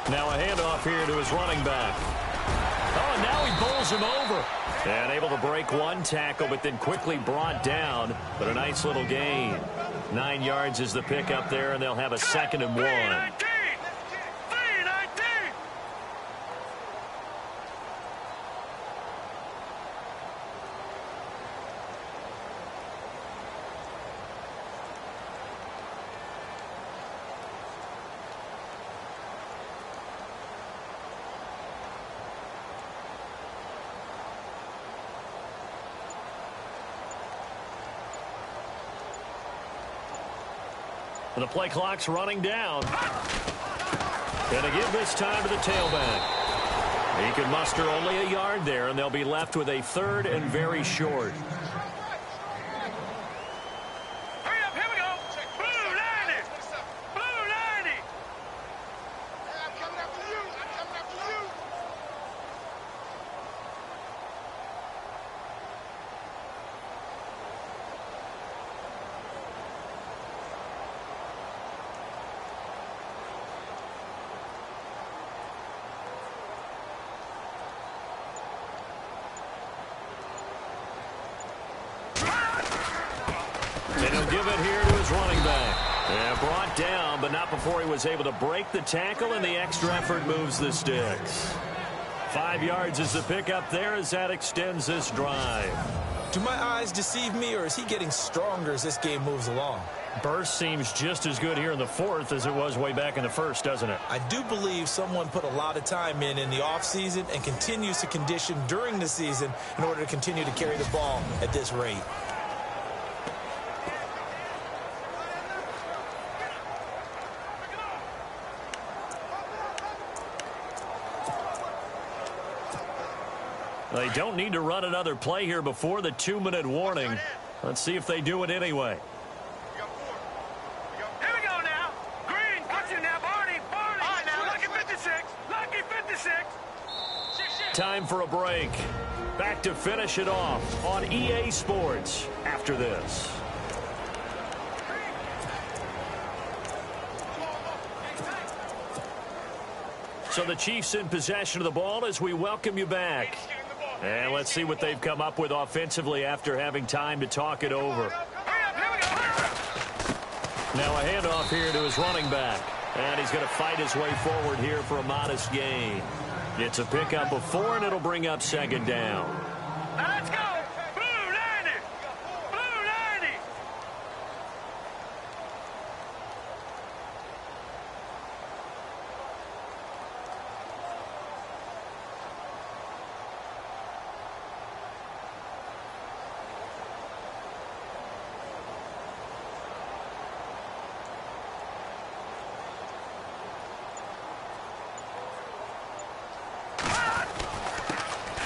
Now a handoff here to his running back. Oh, and now he bowls him over. And able to break one tackle, but then quickly brought down. But a nice little gain. 9 yards is the pickup there, and they'll have a 2nd and 1. 3-19. The play clock's running down. And to give this time to the tailback. He can muster only a yard there, and they'll be left with a 3rd and very short. Hurry up, here we go. Blue 90. Blue 90. I'm coming after you. I'm coming after you. And he'll give it here to his running back. And brought down, but not before he was able to break the tackle, and the extra effort moves the sticks. 5 yards is the pickup there as that extends this drive. Do my eyes deceive me, or is he getting stronger as this game moves along? Burst seems just as good here in the 4th as it was way back in the 1st, doesn't it? I do believe someone put a lot of time in the offseason and continues to condition during the season in order to continue to carry the ball at this rate. They don't need to run another play here before the 2-minute warning. Let's see if they do it anyway. Here we go now. Green, watch it now. Barney. All right, now. Lucky 56. Lucky 56. Time for a break. Back to finish it off on EA Sports after this. So the Chiefs in possession of the ball as we welcome you back. And let's see what they've come up with offensively after having time to talk it over. Now a handoff here to his running back. And he's going to fight his way forward here for a modest gain. It's a pickup of 4, and it'll bring up 2nd down. Now let's go. Blue 90. Blue 90.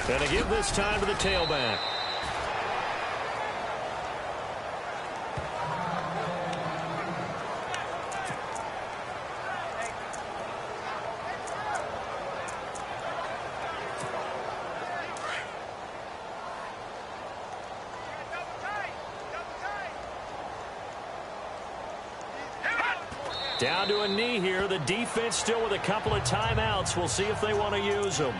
And to give this time to the tailback. Down to a knee here. The defense still with a couple of timeouts. We'll see if they want to use them.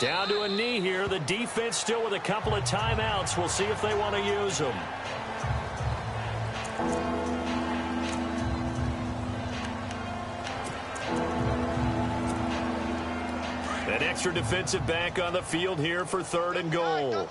Down to a knee here. The defense still with a couple of timeouts. We'll see if they want to use them. An extra defensive back on the field here for 3rd and goal.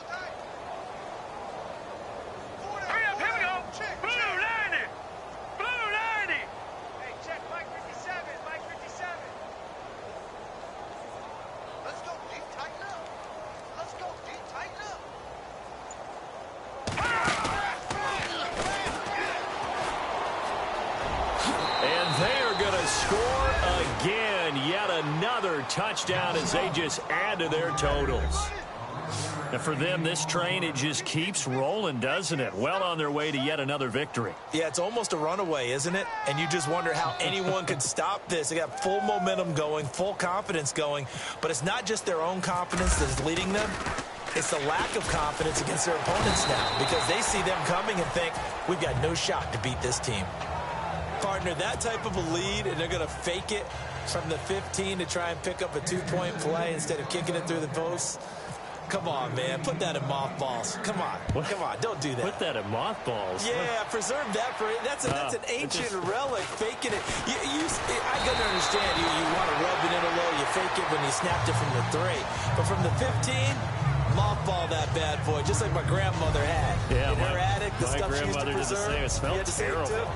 Touchdown as they just add to their totals. And for them, this train, it just keeps rolling, doesn't it? Well on their way to yet another victory. Yeah, it's almost a runaway, isn't it? And you just wonder how anyone could stop this. They got full momentum going, full confidence going. But it's not just their own confidence that is leading them. It's the lack of confidence against their opponents now because they see them coming and think, we've got no shot to beat this team. Partner, that type of a lead, and they're going to fake it from the 15 to try and pick up a 2-point play instead of kicking it through the posts. Come on, man. Put that in mothballs. Come on. What? Come on. Don't do that. Put that in mothballs. Yeah, preserve that for it. That's an ancient relic. Faking it. I can understand you want to rub it in a low. You fake it when you snapped it from the 3. But from the 15, mothball that bad boy, just like my grandmother had. Yeah, in her attic, the stuff she used to did the preserve. same. It smelled terrible.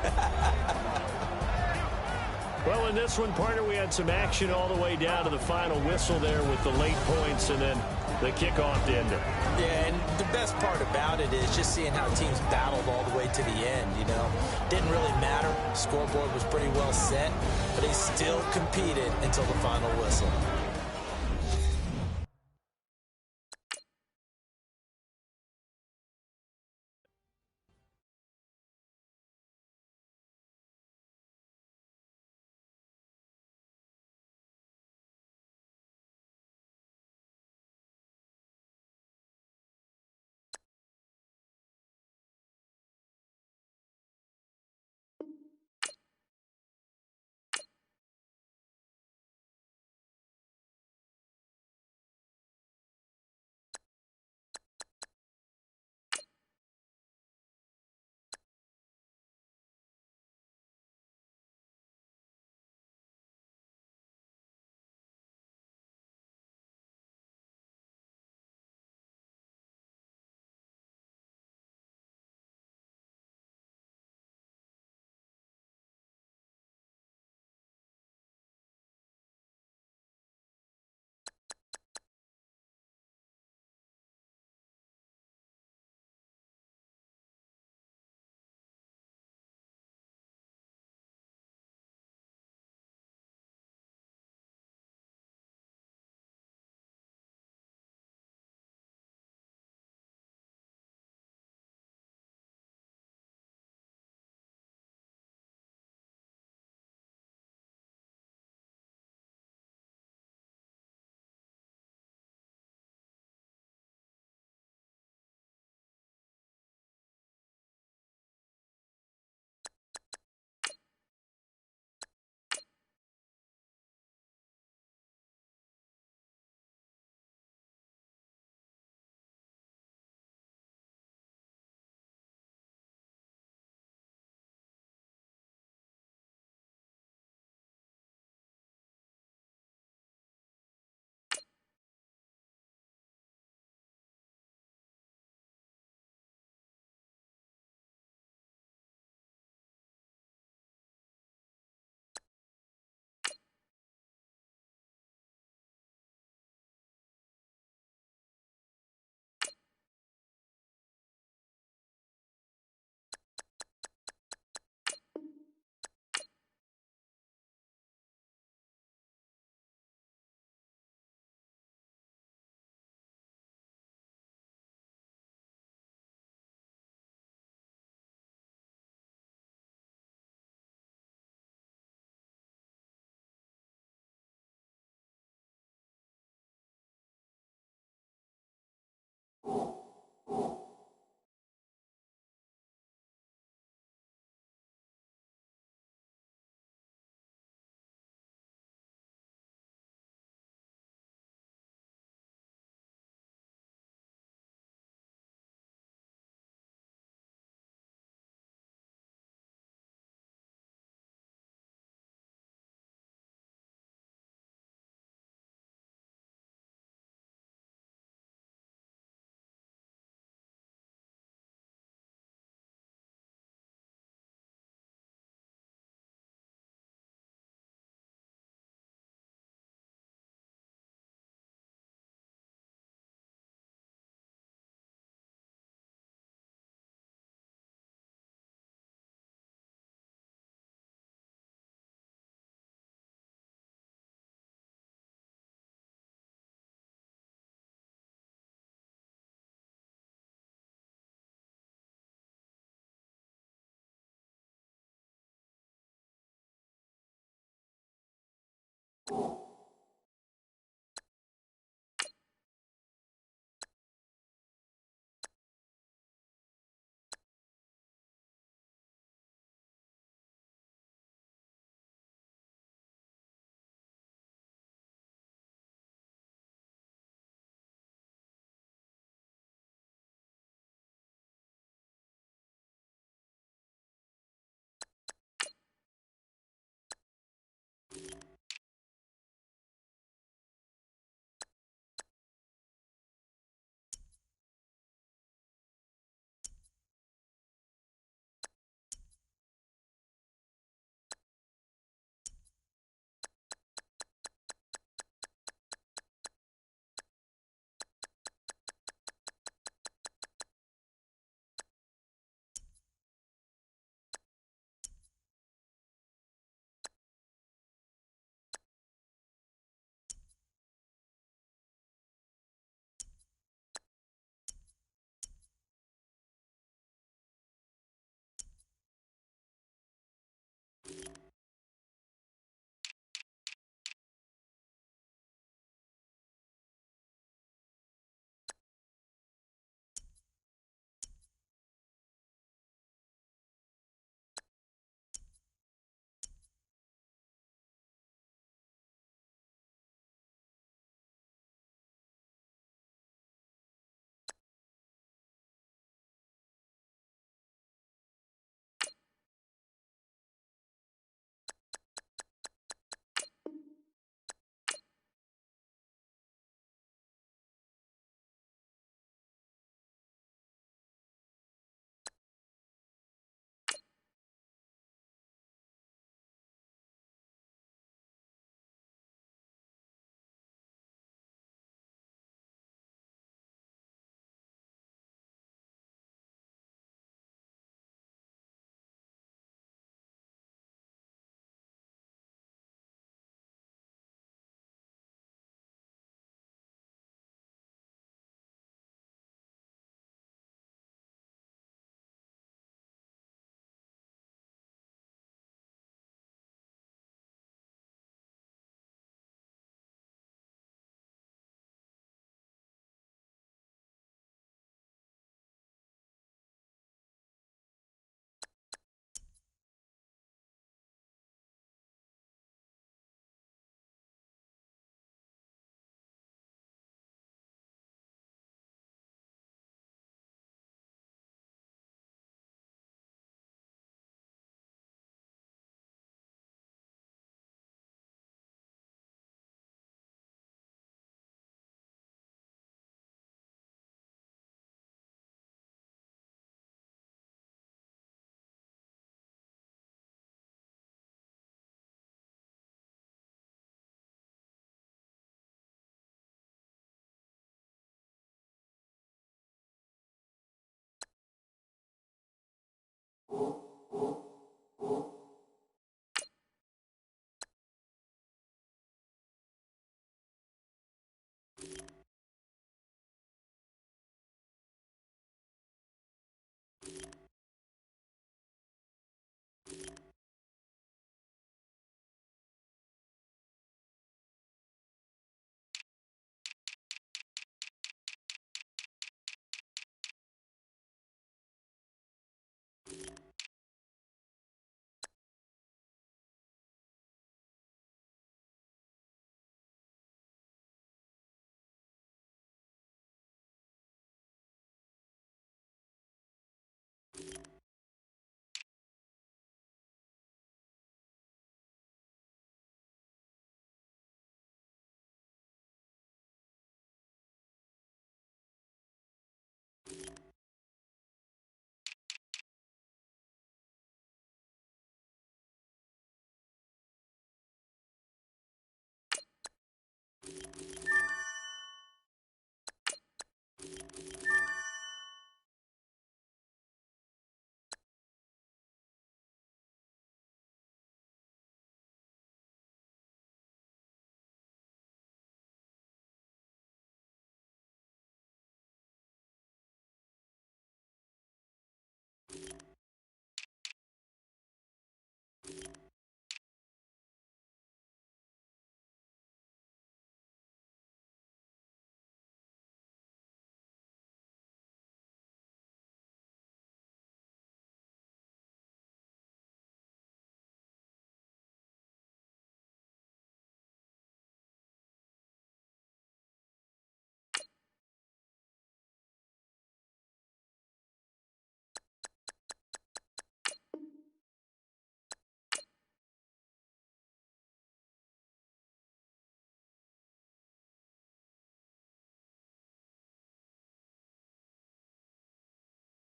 Well, in this one, partner, we had some action all the way down to the final whistle there with the late points and then the kickoff to end it. Yeah, and the best part about it is just seeing how teams battled all the way to the end, you know. Didn't really matter. Scoreboard was pretty well set, but they still competed until the final whistle. you.